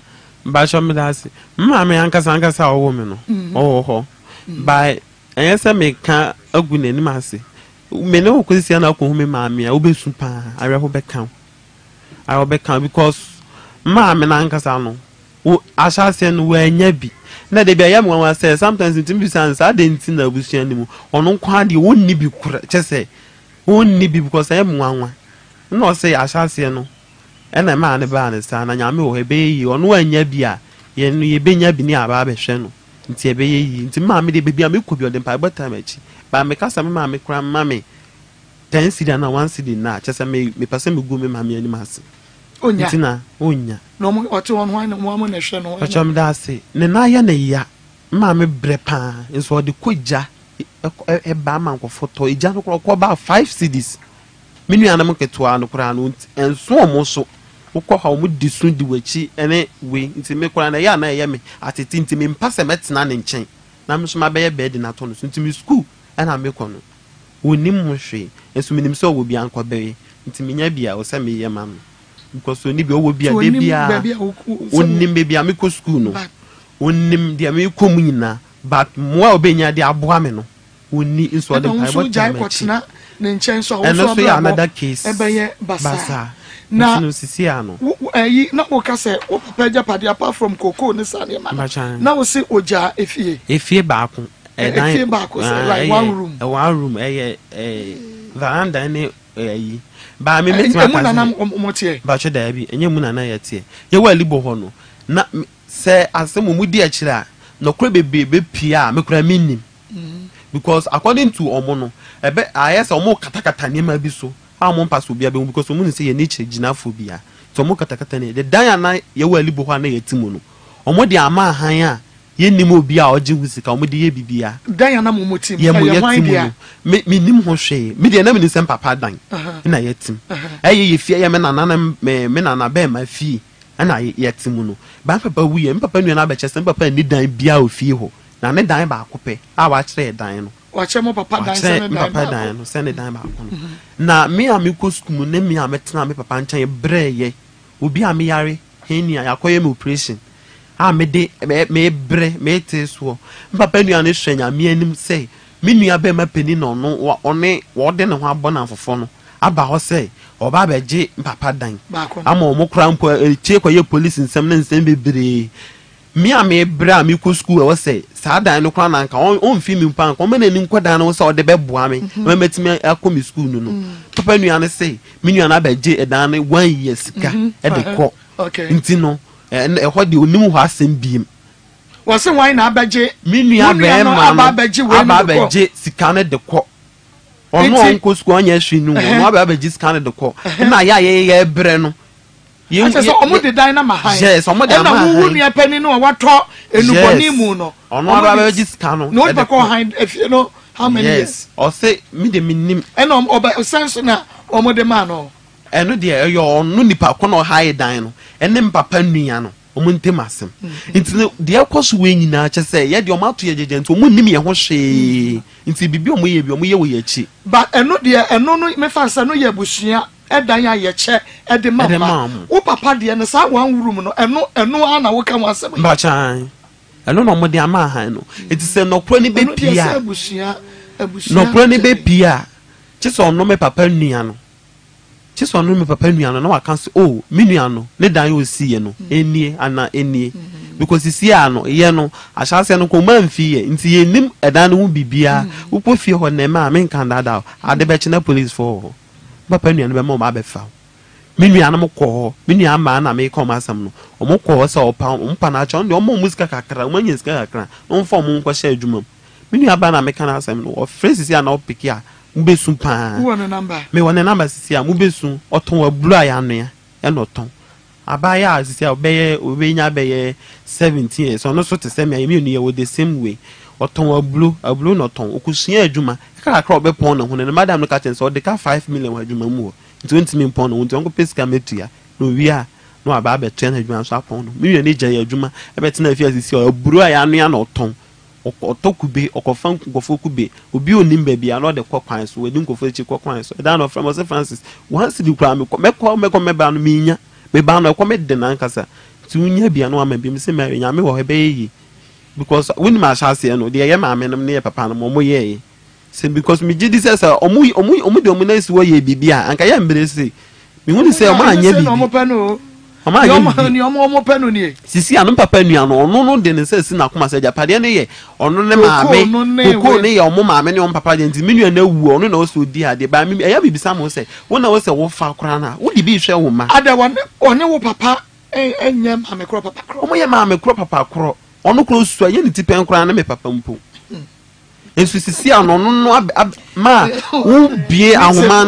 ba sho me da se maame ankasa wo me no o ho ba enye se me ka agu nanim ase me ne wo kwesi na ko hu me maame a wo besu pa awe ho beka because maame na ankasa no wo ashase no wa nya bi na de bia yam wan say sometimes it be sans adenti na busuan ni mu ono kwa de wonni bi kura chese wonni bi because yam wan no say ashase no ena ma ne ba ne sa na nyame wo hebe yi ono anya bi a ye no ye benya bi ni aba be hwe no nti ebe yi nti ma me de bia me ko bi odem pa bata machi ba me kasa me ma me kura ma me 10 cedi na 1 cedi na chese me pase me gu me ma me ani mase onya tina onya no mo ote won hwan mo mo na hwe no acham da se ne na ya na ya ma me bre pa nso de koja e ba ma nko foto ija no ko ba 5 cedis minu ana mo ketua no kura no enso mo so ukọ ha mo disu di wachi ene we nti me kura na ya na ya me atete nti me mpase metena ne nchen na me so ma be ye bed na to no nti me school ana me kọ no wonim mo hwe enso minim so wo bia nkọ be nti me nya bia wo se me ye ma no because oni be wo bia de bia onim be bia me ko school no onim dia me ko mu nyina but mo a obenya de aboa me no oni nso de pai but jai kwotena ne nchen so wo so ya another case ebeye basa na no sisi ano yi na wo ka se wo papa japade apart from koko ne sane ma na wo se oja efie baako efie baako like one room veranda ne yi ba me metima pa na motie ba che da bi enye mu na ya tie ye wa libo ho no na se asemu mu di akira no kure bebe pia me kura minim because according to omo no ebe ayese omo katakata nema bi so amo paso bia be because omo ni se ye nature ginaphobia so omo katakata ne de dan na ye wa libo ho na yetimu no omo de ama han a ye nim obi a oje husika omo de ye bibia dan na mo tim ye yetimu me nim ho hwe me de na me ni sem papa dan na yetim ye fie ye me nana be ma fie na yetimu no ba papa wuye papa nua na be chese papa ni dan bia o fie ho na ne dan ba akope a wa kire dan no wa che mo papa dan se ne dan papa dan no se ne dan ba akono na me a me ko school ne me a metena me papa nchan ye breye obi a me yare henia yakoye me operation a me de me bre me teso papa nua ne hwenya me anim say me nua be ma pani no no one wo de ne ho abona fofo no aba ho say oba beje papa dan ama o mo kra mpo tie koye police nsem ne nsem bebre me a me bra me ko school wo say sa dan no kra na nka on fi mi mpa nka o me na nim kodan no say o de beboa me ma metimi akọ me school no papa nua ne say me nua na beje edan ne 1 year sika e de ko nti no e ho de onim ho asem biem wo say why na abeje me nua be ma aba beje sika ne de ko ono onko school anya hwe nu no aba beje sika ne de ko na ya ye bre no ye so omo de dan na mahan yes omo de mahan na wu nua pani no wato enuboni mu no ono aba beje sika no no be ko han if you know how many years o say me de minim eno oba sense na omo de man no eno de yo onu nipa ko no high dan no ene papa nua no omo ntem asem nti de akoso we nyina che say ye de omo ato ye jeje nti omo nim ye ho hwe nti bibi omo ye wo ye chi but eno de eno no me fa sa no ye busua edan ya ye che e de mama wo papa de ne sa one room no eno ana wo ka mo asem ba chan eno no mo de ama han no enti se no kro ni be pia no kro ni be pia che so no me papa nua no chiso no me papa nua no na waka se oh me nua no ne dan yo si ye no enie ana enie because si ya no ye no ahyase no ko manfi ye nti ye nim edan no bibia upo fie ho na ma me nkan dada ade be chena police for papa nua no be ma be fa Minu animal call, Minu Amana may come as some. Omo call so Panachon, the Omo Musca Cacra, when you scacra, no form Munka Shedumum. Minu Abana mechanism or phrases are not picky. Mubesun pan. Who want a number? Me want a number, see a Mubesun, or Tom of Blue Iron, and not Tom. Abaya, as I obey, Ubena 17 years, or not so to send me immune with the same way. Or Tom of Blue, a blue not Tom, who could see Juma, a crop upon when the Madame Lucatens or the car 5 million with Juma Moore. 20 million pound, when Uncle Pesca Metia, no, we are no about 10 grams upon me and Nija Juma, I bet no fear this or Blue Iron or Tom. Or Tokube or Kofan Gofokube, who be on him baby, and all the cockpines, we don't go for the cockpines. Down of Francis, once the crime, make me ban me, me ban or commit the Nancasa. To be an woman, be Missy Mary, Yami or her baby. Because when my chassis, no, the Yama man near Papa, Momo ye. Say because me did this as a omu dominates where ye be, and I am busy. Me want to say, man, ye. Ọmọ pẹnu ni sisi anu papa nua no no de se si na kuma se japade ne ye ono ne maame ko ne ye ọmọ maame ne ọmọ papa de nti menua na wu ono na o so di ade ba me eya bibisa mo se wona wo se wo fa kora na wo di bi hwe wo ma ada one wo papa enye maame kro papa kro ọmọ ye maame kro papa kro ono kro so ye ni tipen kora na me papa mpo ensu sisi anu no ma wo bie ahoma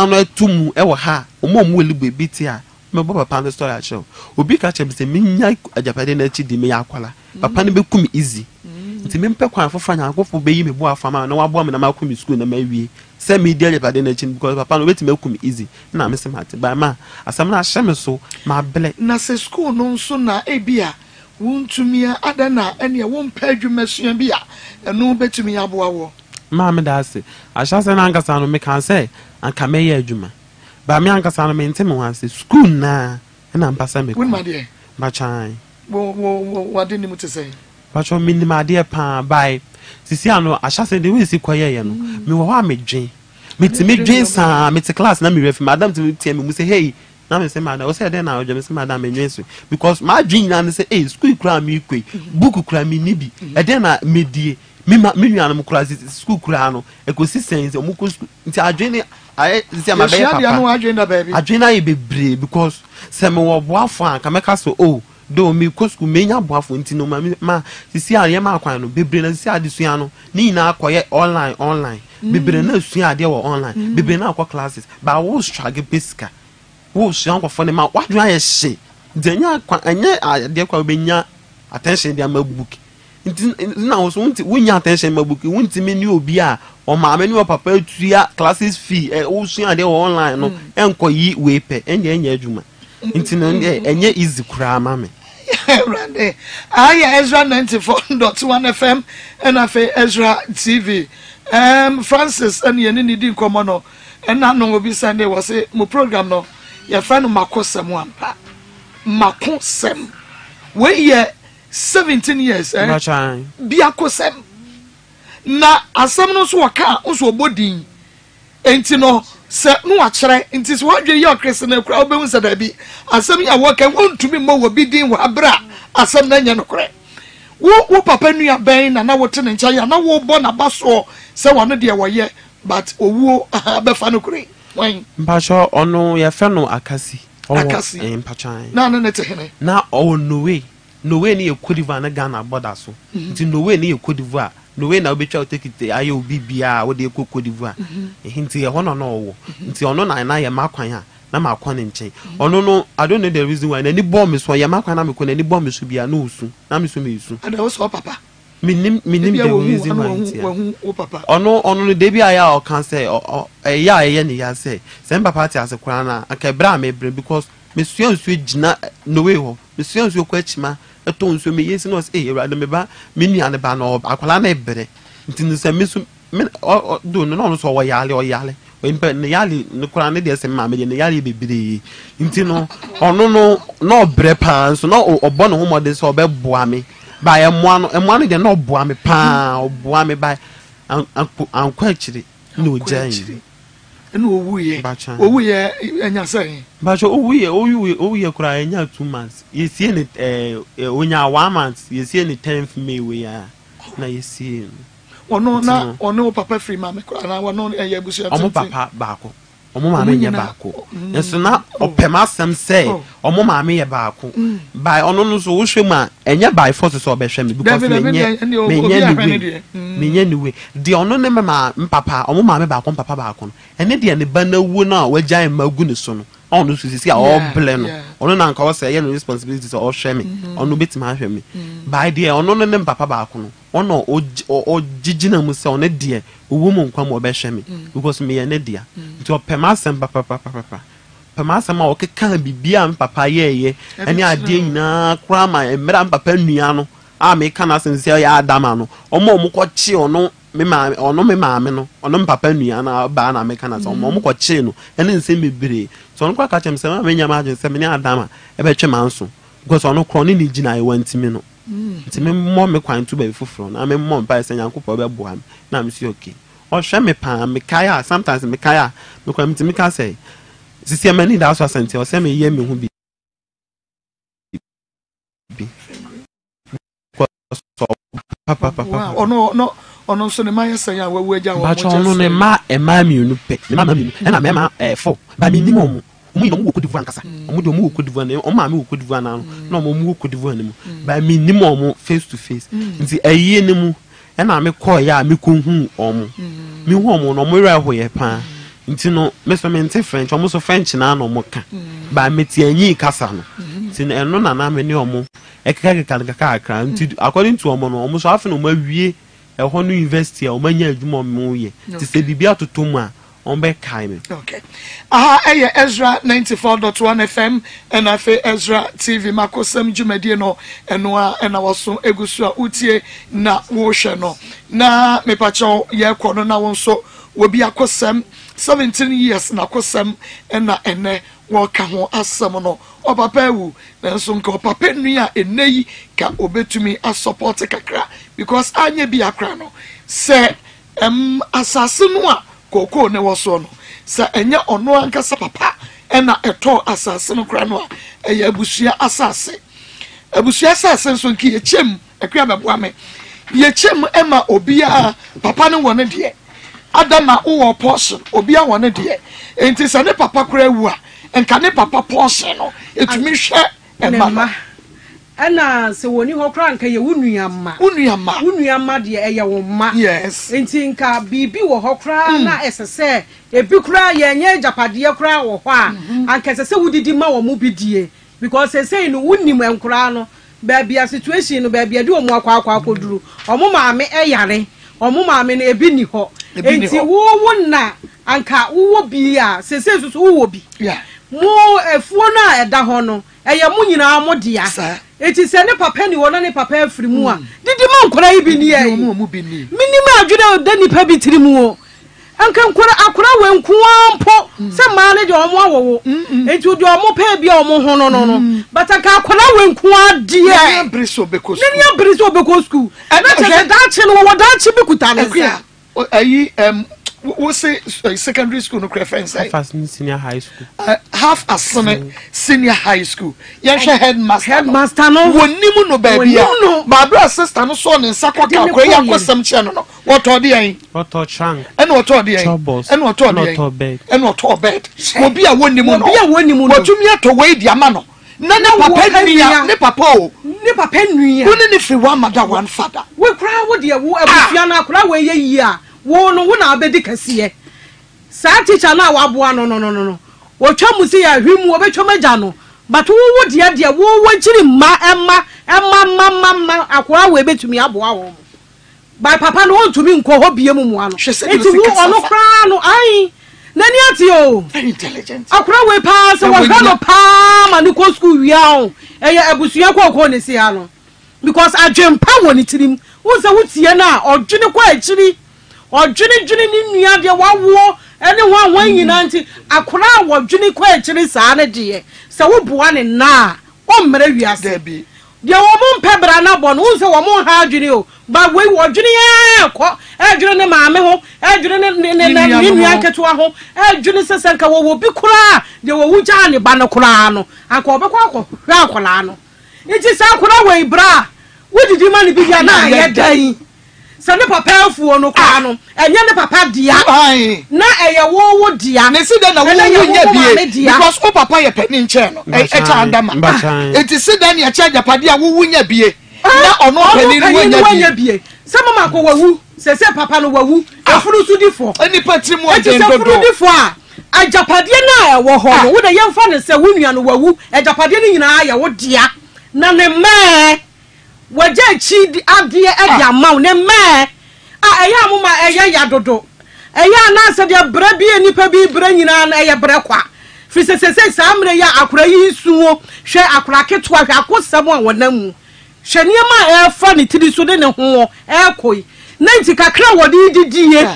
no etumu e wo ha ọmọ weli bebi ti a me bo papa no story a show obi ka chem se minya ajapade na chi di me yakwala papa no be kum easy nti me mpe kwan fofa nya akofo be yi me bo afama na wabo me na makum school na mawie se me di ajapade na chi because papa no beti me kum easy na me se mate ba ma asam na ahye so ma bele na se school no nso na ebia wontumia adana ene wompa adwumasua bia eno betumi aboa wo ma me da se ahya se na ankasa no me kan se anka me ye adwuma ba me ankasa no me ntem ho se school na na mpasa me won ma de ba chan wo de ni mu te say ba cho mi ni ma de pa bai sisi ano ahya se de we si koye ye no me wo ha me dwen me ti me dwen sa me ti class na me ref madam ti tie me mu say hey na me say madam o say den na o je me say madam me dwen so because ma dwen na say hey school kura me kwei book kura me ni bi e den na me die me nua no kura school kura no ecosystem o mu ko nti adwen I see my baby. Adwena e bebre because se me wo boafo an ka meka so oh do me ko school menya boafo nti no ma sisi a ye ma akwan no bebre na sisi adesua no ni na akoye online bebre na asua ade wo online bebre na akọ classes ba wo struggle pesika wo sua nkofo ne ma wadwa ye hye denya anye ade kwa benya attention dia ma book nti na wo so nti wonya attention ma book wonti me ni obi a o ma me ni o papa tuya classes fee wo sua ade online no enko yi we pe enye adwuma nti no enye easy kura ma me Rande aya Ezra 94.1 FM and afa Ezra TV Francis and ye ni di nkomo no na no obi Sunday was say mo program no your friend makosem ampa makosem we ye 17 years biakosem na asam no so waka so obodin enti no se no akere enti so wadwe ye okrese na kura obehu se da bi asam ya waka wontumi mo wobi din wa abra asam na nya no kure wo papa nua ben na wote ne ncha ya na wo bo na baso se wano de wo ye but owu abefa no kure wan mpacho ono ye fe no akasi mpachan na te hene na no way ni ekodiva na Ghana border so nti no way ni ekodiva no way na obetwa take it ayo bibia wo de ekodiva nti ye hono no wo nti ono na ye makwan ha na makwan nchen ono no I don't know the reason why na ni bomb so ye makwan na me ko na ni bomb so bia na osu na me so me isu ada wo so papa minim the reason why wo papa ono no de bia ya o kan say ya ye ni ya say semba party as kwara na akebra me bre because me suan so gina no way ho me suan so kwachima eton so me yesi no say ewrade me ba me nua ne ba no akwala na ebere nti no say me so me do no so wo yale we mpe ne yale ne kwara ne de se ma me de ne yale bebere nti no ono no bre pa so no obo no homode so obeboa me ba emoano de no oboa me pa oboa me ba ankwa chiri no jan enu owu ye enya say bacho owu ye kura enya 2 months yesie ne onya 1 month yesie ne 10th May we ya na yesie ono papa free mama kura na wono eye busu omo papa baako omo maame nye baako enso na opema asem say omo maame ye baako by ono no so wo hwema enye by force so obehwe me because menye niwe de ono ne ma mpapa omo maame baako papa baako no ene de ne ba na wu na wagyan magu ne so no ono so sisi a oble no ono na nka wo say ye no responsibility so o hwe me ono betima hwe me by de ono ne papa baako no ono o jijina mu say ono de owo mu nkwa mo obehwe me because me ye ne dia nti opema asem papa pema asem a okeka bibia papa ye ene ade nyina kura ma emra papa nua no a me kana sense ya adama no omo ko chi ono me maame no ono papa nua na ba na me kana so omo ko chi no ene nsem bebere so ono kwa ka chem se ma me nyama agye se me ne adama e be twe manso because ono kro ne gina e wantimi no ntimi mo me kwan tu ba fufuro na me mo mpa se nyankopɔ be boa me na me si okay o hwe me pa me kaya sometimes me kaya me kwa ntimi ka say sisi amani da so asante o se me ye me hu bi ono so ne ma yesa ya wawu agya wo mo ono ne ma mi unu pe ne ma mi enu na me ma fo ba mi ni mo mu wo kodivu nkasa omo de omo wo kodivu na o ma mi wo kodivu na no omo wo kodivu na mu ba mi ni mo face to face nti ayi ne mu na me call ya me ko hu omo mi hu omo no mo ra ho ye pa nti no me so me nte French omo so French na no mo ka ba me ti anyi kasa no nti eno na me ni omo ekaka nti according to omo no omo so afi no ma wie e ho no university o manya adwuma mo ye ti se bibia totomu a on be kai me okay Ezra 94.1 FM and afi Ezra TV makosam dwumadie no eno a na woso egusu a utie na wo hwe no na me pacho ye kɔ no na won so wobi akosam 17 years na akosam na ene wo ka ho asam no opapa ewu nanso nka opapa nua eneyi ka obetumi a support kakra because anya bi akra no se asase no a koko ne woso no se enye ono ankasa papa na eto asase no kra no a eya abusua asase nso nki yechem akwa beboa me yechem ema obia papa ne wone de adama wo portion obia wone de enti se ne papa kra wu a enka ne papa portion no etumi hwe ema ana se woni ho kra nka ye wunuamma de eye wo ma yes enti nka bibi wo ho kra na esese ebi kra ye nye japade kra wo ho a anka esese wudidi ma wo mu bidie because esese no wunim enkra no baabia situation no baabia de omu akwa akoduru omu maame eyare omu maame no ebi ni ho enti wo na anka wo bi a sese susu wo bi mo efuo na eda ho no eye mu nyina mo dia eti se ne papa ni wona ne papa afiri mu a didi ma nkora ibi ni ye minima adwene de nipa bi tiri mu o anka nkora akora we nkuampo se ma ne de omo awowo eti de omo pa bia omo ho no bataka akora we nkua die ne briso beko school na che da che no wo da che bi kuta ne se ayi we say secondary school no preference half senior high school half as senior high school yehwe headmaster no wonimu no baabia babra sister no so ne nsakota akwa yakosam che no what odi yen what chang and what odi yen and what odi bed obi a wonimu no watumi ato we di ama no na papa nua ne papa nua woni ne fi one mother one father we kra wo de wo abusua na kra we ye yi a wo no wo na abedi kase sa teacher na waboa no wo twa mu se ya hwemu wo betwa magya no but wo de wo wankiri ma akora we betumi aboa wo by papa no ntumi nko ho bie mu ano enti wo ono kra no ai nani ati o intelligent akora we pa se wo hwa no pa ma ni ko school wi a eye abusua ko ne se ya no because adwempa wo ni tirim wo se wo tie na odwene ko akiri odwene ni nua de wawo ene ho wan nyina nti akora wodwene ko akiri saa ne de se wo boa ne na o mmere wiase de wo mo mpebra na bo no wo se wo mo ha adwene o ba we wodwene ye ko adwene ne maame ho adwene ne nua ketewa ho adwene sesenka wo bi kura de wo wugya ne ba no kura no anka obekwa hwa akola no nti sa akora we bra wodidi ma ne bibia na ye dan se ne papa afuo no kwa no enye ne papa dia na eye wo dia ne si da na wo nya bie because o papa ye pani nche no e cha andama enti si da na cha japade a wo nya bie na ono pani no nya bie se mama ko wawu se papa no wawu afuru su difo eni patri mo de ndodo difo a ajapade na e wo ho no wo de yemfa ne se wunua no wawu ajapade ni nyina ya wo dia na ne me waje chi adie ade amaw ne me eya mama eya ya dodo eya na se de bra bi enipa bi bra nyina na eya bra kwa fi se samre ya akura yi suwo hwe akura ketwa hwe akosam a wonamu hwe niema e fa ne tiri so de ne ho e koi na nti kakra wodi didiye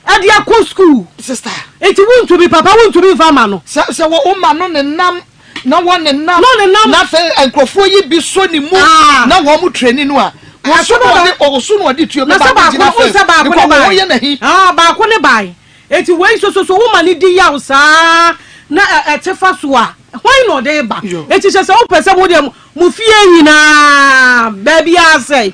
ade akọ school sister enti won't be papa won't be farmer no se wo o ma no ne nam na wo ne nam na fe enkrofo yi bi so ni mu na wo mu training no a wo so no de tuo ba ba ko ye na hi ba ko ne bai enti wei so wo ma ni di ya usa na etefa so a why no dey ba enti se wo pese mo de mu fie nyina baby asay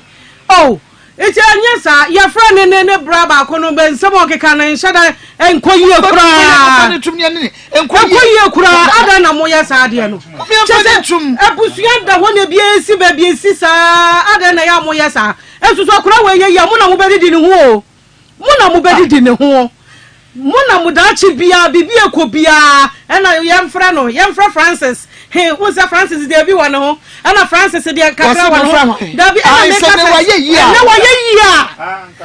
oh eti anyesa ya fra ne bra ba ko no be nsem okeka na nhyada enkoyie kura ada na mo ya sa ade no ebusua da ho ne bia esi ba bia esi sa ada na ya mo ya sa esusu kura we ye ya mo na mo bedidi ne ho mo na mo da chi bia bibia ko bia na yemfra Francis he who's a Francis dey bi one ho na Francis dey kakra one ho da bi na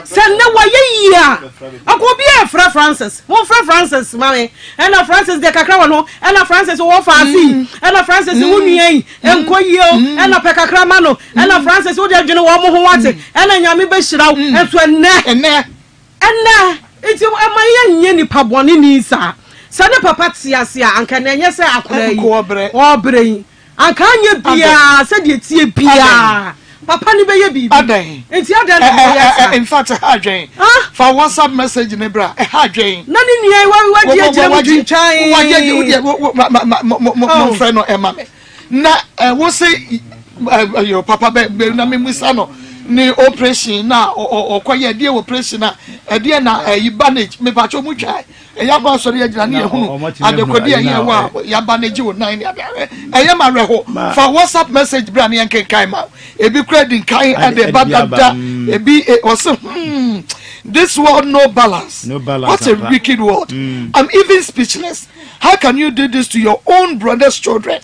se ne waye yia akobi e fra Francis mo fra Francis mame na Francis dey kakra one ho na Francis wo fa asi na Francis wo nuan enkoyio na pekakra ma no na Francis wo dey dwene wo mo ho wate na nyame be hyiraw enso enne iti amaye nye ni pabone ni sa ne papa tiasia anka na enye se akora yi obre anka anye bia se de tie bia papa ni be ye bibi enti adan in fact hadwen for WhatsApp message ne bra hadwen na ni nua wa die jira mu twintwan mo friend no ema me na wo say your papa be na me musa no ni operation na okoye die operation na die na bandage me pa cho mu twa ya ba so ya gina na ehunu adekodi ya wa ya bandage wo nan ya ma reho for WhatsApp message bra na yanken kai ma ebi credit kai ade badada ebi also this world no balance what a wicked world. I'm even speechless. How can you do this to your own brother's children?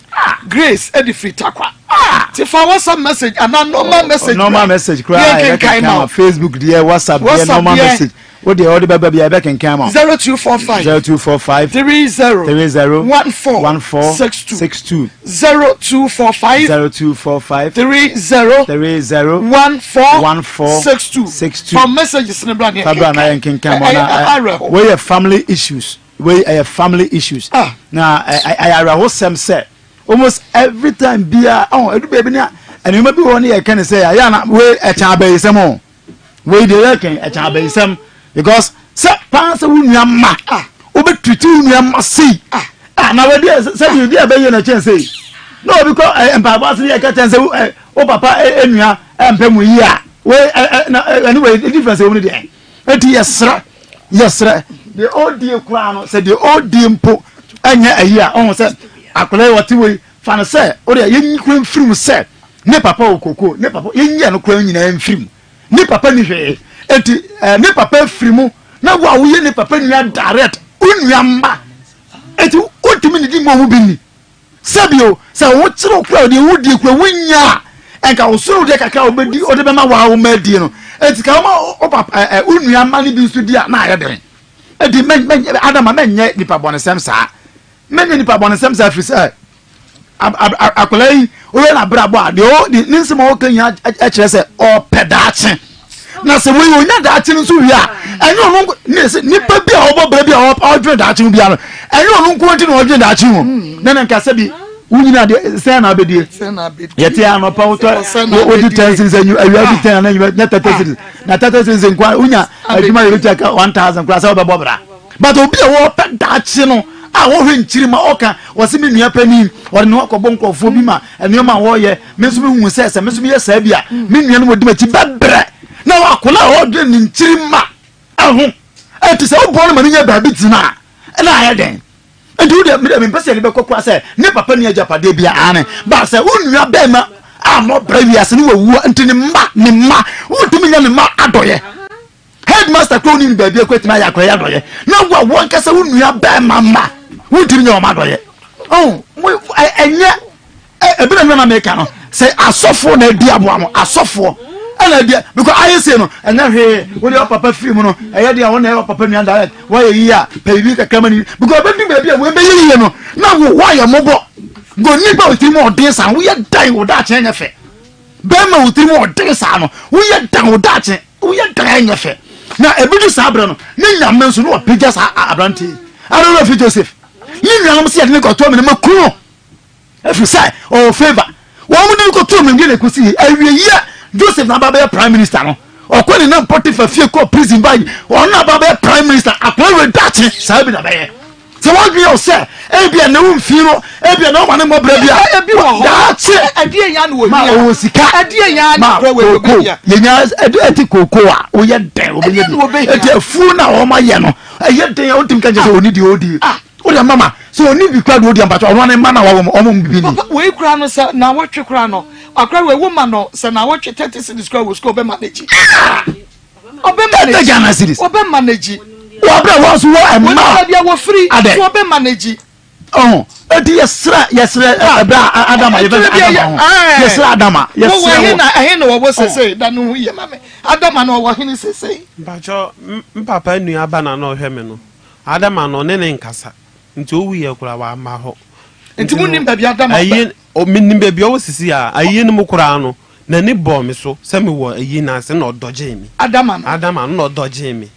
Grace edify takwa if I WhatsApp message and a normal message cry Facebook there WhatsApp there normal message what the other baby I can come on 0245 30 1462 0245 30 1462 for messages in the brand can come on we have family issues now I was some say almost every time bia edu baby na and you maybe one here can say ya na we e chan ba isem we dey reckon e chan ba isem because say pan say wunua ma obetwiti wunua ma sei na we dey say you dey be you na chen say no because empa boss dey ka chen say o papa enua empem yi a we anyway the difference we dey eti yesra the old dey kura no say the old dey mpo anya ayi a on say akola wati we fa no say o de yen kura mfirim say ne papa okoko ne papa yen no kura nyina mfirim ne papa ni hwe enti ne papa firimu na wo awo ye ne papa nua direct onua mba enti otimi ni di mo hu bini sabio say wo kire kura de wo di kura wonya enka wo suru de kakra obedi o de be ma wa wo ma di no enti ka ma o papa onua mba ni bi su di a na ya den enti men adama menye nipa bonesem saa many nipa bonesem sa free say akolai o na brabo a de o ni nsem o kan ya a kire say o pedaache na se we onya daache nso wi a enyo no nipa bi a obo bra bi a o dwe daache bi a no enyo no nko nti na o dwe daache ho na nka se bi unyina de say na abedie yete ano pa o di tensin say you awia di ten na you na tatasis na tatasis nkwa unya aduma ye bi aka 1000 kura say o be bobra but obi a wo pedaache no a wo hwe nchiri ma oka wose me nua pani ore ne wakobọ nkofo bi ma enuma wo ye me so me hu se me so me ye sa bia me nua no modi machi bebre na wakola o de ntirima ahu eti se obo no mani nya ba bitina na ayeden enti wo me pese ne be kokwa se ne papa ne ajapade bia ane ba se unua be ma amo brawiase ne wawu enti ne ma wotumi nya ne ma adoye headmaster ko ni ba bia kwetima ya akwa ya adoye na wo nkasa unua be ma wotumi nya o ma adoye oh enye ebina na make no say asofo na adi aboamo asofo ana dia because I say no ena hwe wo de papa film no eye dia wo na papa nua direct wo ye yi a baby kakama ni because baby baby a wo be yi no na wo ye mobo go ni ba otiri mo odin san wo ye dan wo da chen nyefe be ma otiri mo odin san no wo ye dan wo da chen wo ye dan nyefe na ebidu sa abra no ni nyame nso no pija sa abranti I don't know if Joseph ni nyame se ye ne ko to me ma kuno if say o favor wo mu ni ko to me ngi ne ko si awie yi Joseph na baba prime minister no okoni na Potiphar fie ko prison by on na baba prime minister akwa dachi sabi na baye se won gbe o se e bia na won fi no e bia na o ma ne mo bra bia e bi wo ho dachi adie nya no wo ma o sika adie nya na kra we bia ye nya eti koko a o ye den o be ye eti afu na o ma ye no e ye den o tim kan je oni di odi o de mama so oni bi kwa do odi ambato o na mana wa o mo bi ni we kra no se na wo twe kra no akra we woman no se na wo twe 30 cities kra we school be manage obe manage obe manage wo bra wo so wo ma bia wo free so obe manage oh edi yesra bra adama yesra adama wo he na wo sese da no ye mame adama no wo he ni sese bacho mpapa nua aba na no hwe me no adama no ne nkasa nti owu ye kura wa ma ho nti mu nim bia adama ayi o minim bia wo sisi a ayi ne mu kura no na ne bo me so se me wo ayi na se na odoje mi adama no na odoje mi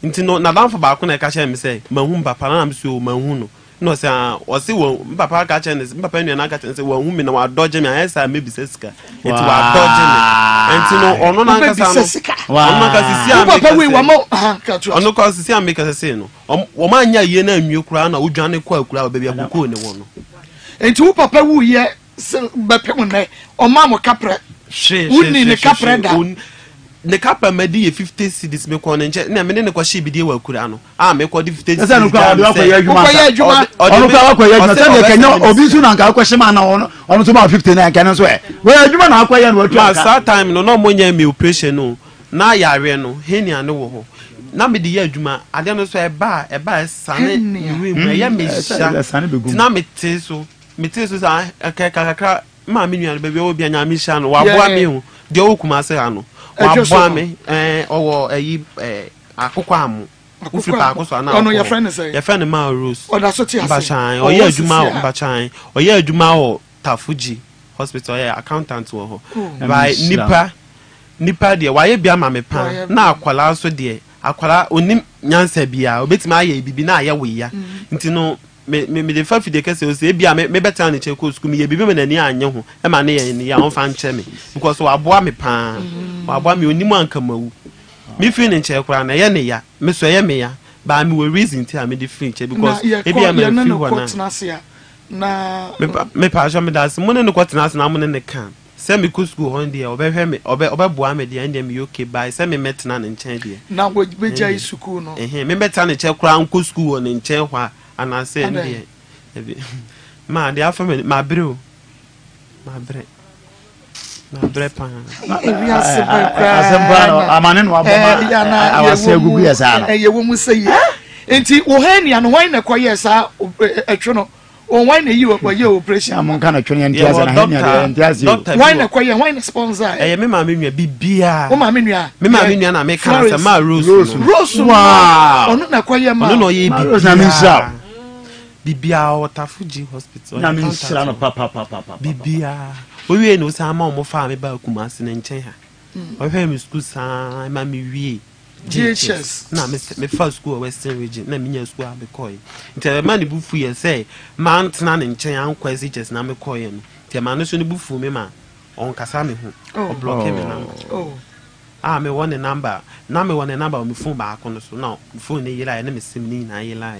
nti no na danfo ba ko na ka che me se mahu papa na me so mahu no no se o se wo papa ka che ne papa nua na ka che se wo hu mi na wa doje mi ayesa me bi sesika nti wa doje mi nti no ono na ka sa no ono na ka sisi a papa we wa mo ka tu ono ka sisi a me ka se no wo ma anya ye na anwie kura na odwane kwa kura ba bia akoko ne wo no enti wo papa wu ye be pe mo ne o ma mo kapre wuni ne kapre da ne kapre medi ye 50 cedis me ko ne nche na me ne ko shi bidie wa kura no a me ko di 50 cedis esa no kwa wa ko ye adwuma ono kwa wa ko ye adwuma se de kenya obi su na nka ko shima na ono so ma 59 kan so e we adwuma na akwa ye no atu aka sa time no mo nya me operation no na yare no henia ne wo ho na me di ye adwuma ade no so e ba sane wi mu ye me sha na me te so sa kakra ma me nua be obi anya me sha no wa boa me hu de o kuma se ha no wa boa me owo ayi akoko amu ufri pa akoso na ono your friend say your friend ma Rose o da so ti ase mbachan o ye adwuma o Tafuji hospital ya accountant wo ho by nipa de wa ye bia ma me pa na akwala so de akwala onim nyansa bia obetima aye bibi na aye we ya nti no me de fa fide kese o se bia me beta na che ko school me ye bibi me na ni anye ho e ma ne ye ya ho fa nche me because wa boa me pa wa boa me onim anka mawu me fi ne nche kura na ye ne ya me so ye me ya ba me we reason ti a me de free nche because e bia me fi ho na me pa jo me da se mo ne ko tena se na mo ne kan se me ko school hon de obehwe me obeboa me de ande me okay bye se me metena ne nche de na wo beja school no me beta ne che kura nko school ne nche hwa ana se ndie ma de afa me ma bre pa ebi aseba amane no aboma awase agugu ya sa no ye wo mu sey enti wo hania no wan na koye sa atwe no o wan na yi wo koye operation am kan atwe ne ntiaza na hania de ntiaza wan na koye wan na sponsor me ma me nua bibia o ma me nua na me kan sa ma Rose wow ono na koye ma ono no ye bibia na me sha bibia o Tafuji hospital na me sha no papa bibia owie no sa ma mo fa me ba Kumasi ne nchen ha o hwe me school sa ma me wie GHS na me first school Western region na me nya school abekoi nti ma ne bufu ye say ma ntena ne nchen ankwa GHS na me koye no nti ma no so ne bufu me ma on kasa me ho o block me number me want a number na me want a number on me phone ba akono so na phone ne yira na me sim ni na yira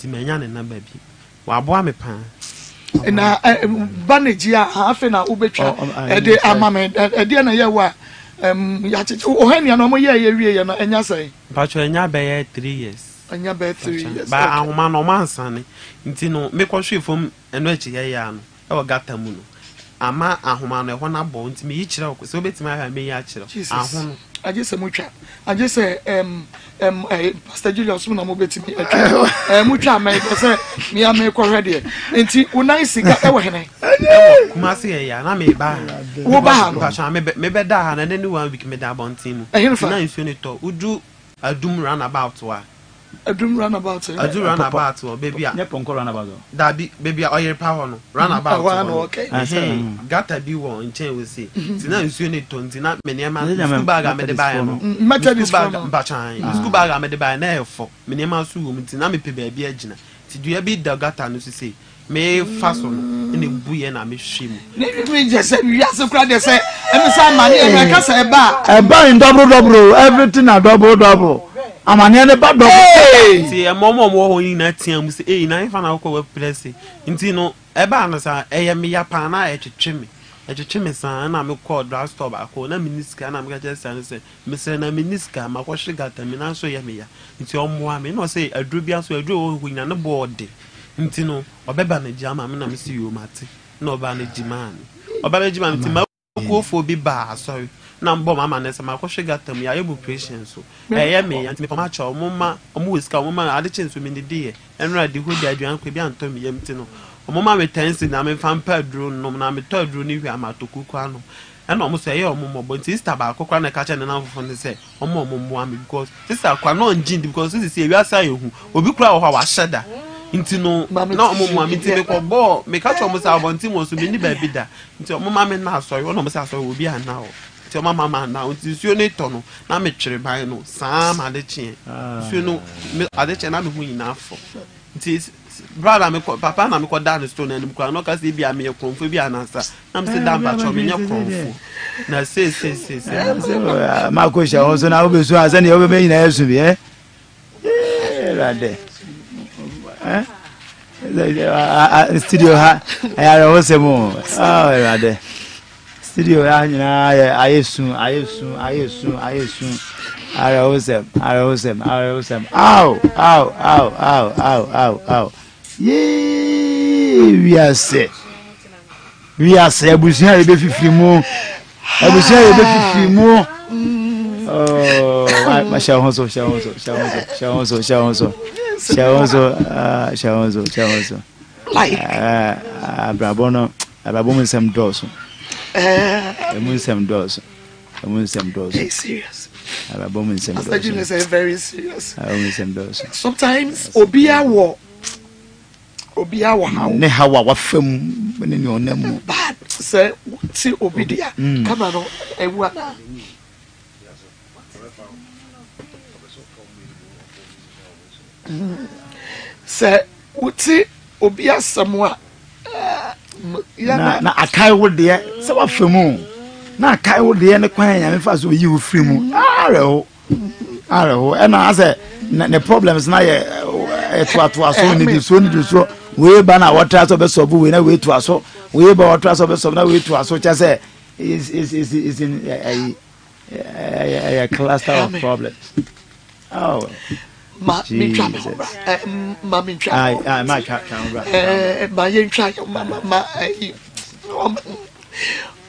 ti me nya ne number bi wa boa me pa na banage ya afi na ubetwa e de amame e de na ye wa ya che ohania no mo ye wie ye no enya sai pacho enya be 3 years enya be 3 years ba ahoma no mansane nti no me ko hwe fom eno achi ye ya no e wo gata mu no ama ahoma no e ho na bo nti me yi kire ko so betima ha me yi a kire ahono aje se mutwa aje se Pastor Julius na mo betimi mutwa me se me ya me ko hwede nti unai sika e wo hene kuma se ya na me ba wo ba ha no pacho me be da ha na ni 1 week me da bontin mu na nsu ni to udu adum runabout wa adum runabout baby a ne ponko runabout da bi baby a oyer power no runabout okay gata bi won nchen we say ti na nsu ni to nti na me niam school bag a me de buy no methodist bag mbachan school bag a me de buy na efo me niam so wo nti na me pe ba bi agina ti dua bi da gata no so say me faso no ene buye na me hwemu me je say wi asekura de say em say mani e ka say ba in double everything na double amani ne ba double ti e momo ho yin na tia mu say na ifa na ko we place nti no e ba na sa e me ya pa na e twetwe me san na me call drug store ba ko na miniska na me ka just say me say na miniska ma ko shigata me na so ya me ya nti omo a me no say adru bia so adru ho yin na board nti no obeba na jama me na me si yo mate na oba na jimani ti ma ko fo bi ba sorry na mbo mama na se ma ko hwegata mu ya yebu patience so ye me ya nti me pama cha omuma omu weska omuma ade chenso me ndie enra de ho dia aduan kwa bi anto me yam ti no omuma me tensi na me fampa duro no na me to duro ni hwi amatoku kwa no ena omu se ye omumo bo nti sister ba akokwa na ka cha na fofo ne se omu am because sister kwa no njin because sister se wi asa yehu obi kura wo ha wa sheda nti no na omumu amiti me ko bo me ka cho mo sa abonti mo so me ni ba bi da nti omuma me na asori wo no mo sa asori obi ana o nti omama na nti suo ne to no na me twere ban no saa ma de chie suo no ade che na me hu nyina afo nti brother me ko papa na me ko da no stone anim kwa no ka se bia me konfo bi anasa na me se da ba cho me nya konfo na se ma ko sha ho so na obesu aza ne obe me nyina yesu bi rade studio ha ya ro se mo rade studio ya nyina ayesu ara osem au we are abusia ebe fifiri mu oh ma shahonso like abrabono nsem doso nsem doso serious abrabono nsem doso Pastor Julius is very serious nsem doso sometimes obia wo how ne hawa wa fam ne ne onam bad say ti obidia kama no ewu ana say uti obia samwa na akai wo de se wa famu na akai wo de ne kwan ya me fa so yi wo free mu areho e na ase the problems na ye to aso ni so we ba na water so be so bu we na we to aso we ba water so be so na we to aso cha say is in a cluster of problems. Oh ma mi try ma yen try ma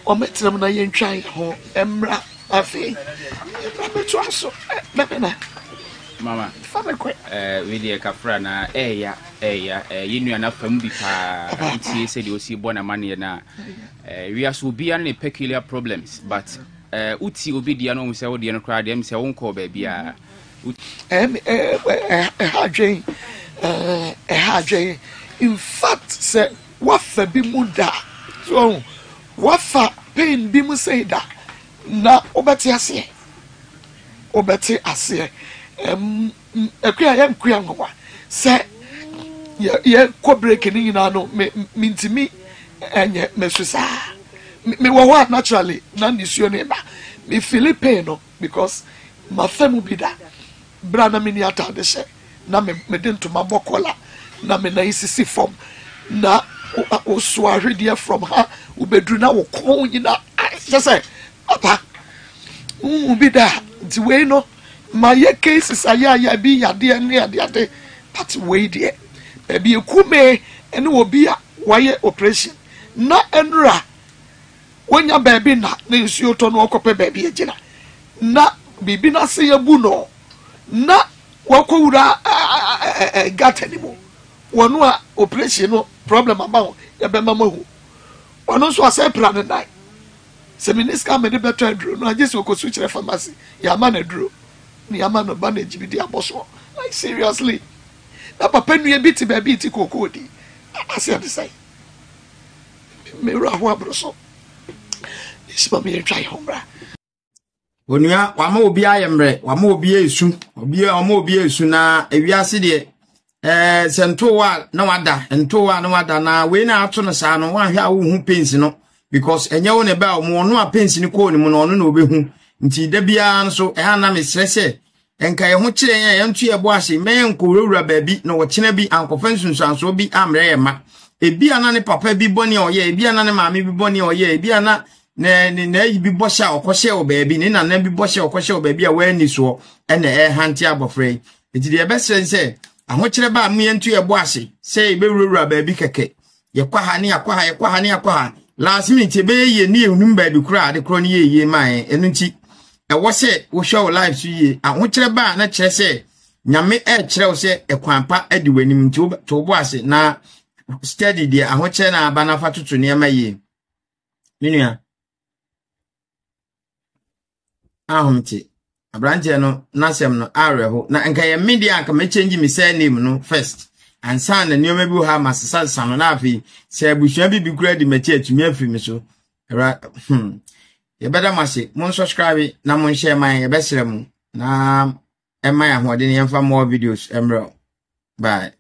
o metem na yen try ho emra afi to aso na mama we dey kafra na ya yinu na fam bi pa ntie se de osi bo na mane na we aso bia na peculiar problems but uti obi dia no se wo dia no kra dem se won ko ba bia in fact say wafa bi muda so wafa pain bi mu say da na obeti ase akuya yam kuya ngwa se ye ko break ni nyina no me ntimi enye mesusa me wo naturally na nisuo ne ba me feel pain no because my family be da brana me ni ata de she na me didn't ma bokola na me na isisi form na o so ahwede from her ubedru na wo ko nyina just say papa Be that the way no my cases aya bi yade and yade but way there baby kume and will be a wire operation na enra when your baby na nsuo to no okope baby agina na bibi na se yabu no na wakowura gata anymore wonu a operation no problem about ya be mama hu wonu so ase plan na se miniska me de beto aduro no agese okosu kire pharmacy ya ma na aduro ni ama no ba na gibidi aboso like seriously na papa nua bi ti ba bi ti kokodi ase am say me ra ho abroso isma me try homra onua wama obi ayemre wama obi esu obi esu na ewiase de sentowa na wada na we na ato no saa no wan hwe a wo hu pensi no because enye wo ne ba o mo no a pensi ni ko ni mo no na obehu nti da bia nso na me stresse enka ye ho kire ye ntu ye bo ahye me enko wura baabi na wo kina bi ankofa nsunsuanso bi amre ye ma ebi ana ne papa bi boni oye ebi ana ne maame bi boni oye ebi ana na yi bi bosha okoshe o baabi ne na bi bosha okoshe o baabi a wa ni so na hante abofre enti de be sense ahokire ba mu yentu ye bo ahye se be wura baabi keke ye kwa ha ne akwa ha last minute be ye ni ehunum baabi kura de kro ne ye man enu nti wo se wo show live so ye ahokire ba na kire se nyame kire wo se ekwanpa adi wanim nti to bo ahye na steady de ahokire na aba na fatoto ne ma ye minua ahomti abrante no nasem no areho na nka ye media aka me change me say name no first and san na nioma bi ha masesa san na afi se abusuan bi kura di meti atumi afi me so ye beda mase mon subscribe na mon share man ye besere mu na e man ahode ne yemfa more videos emro bye.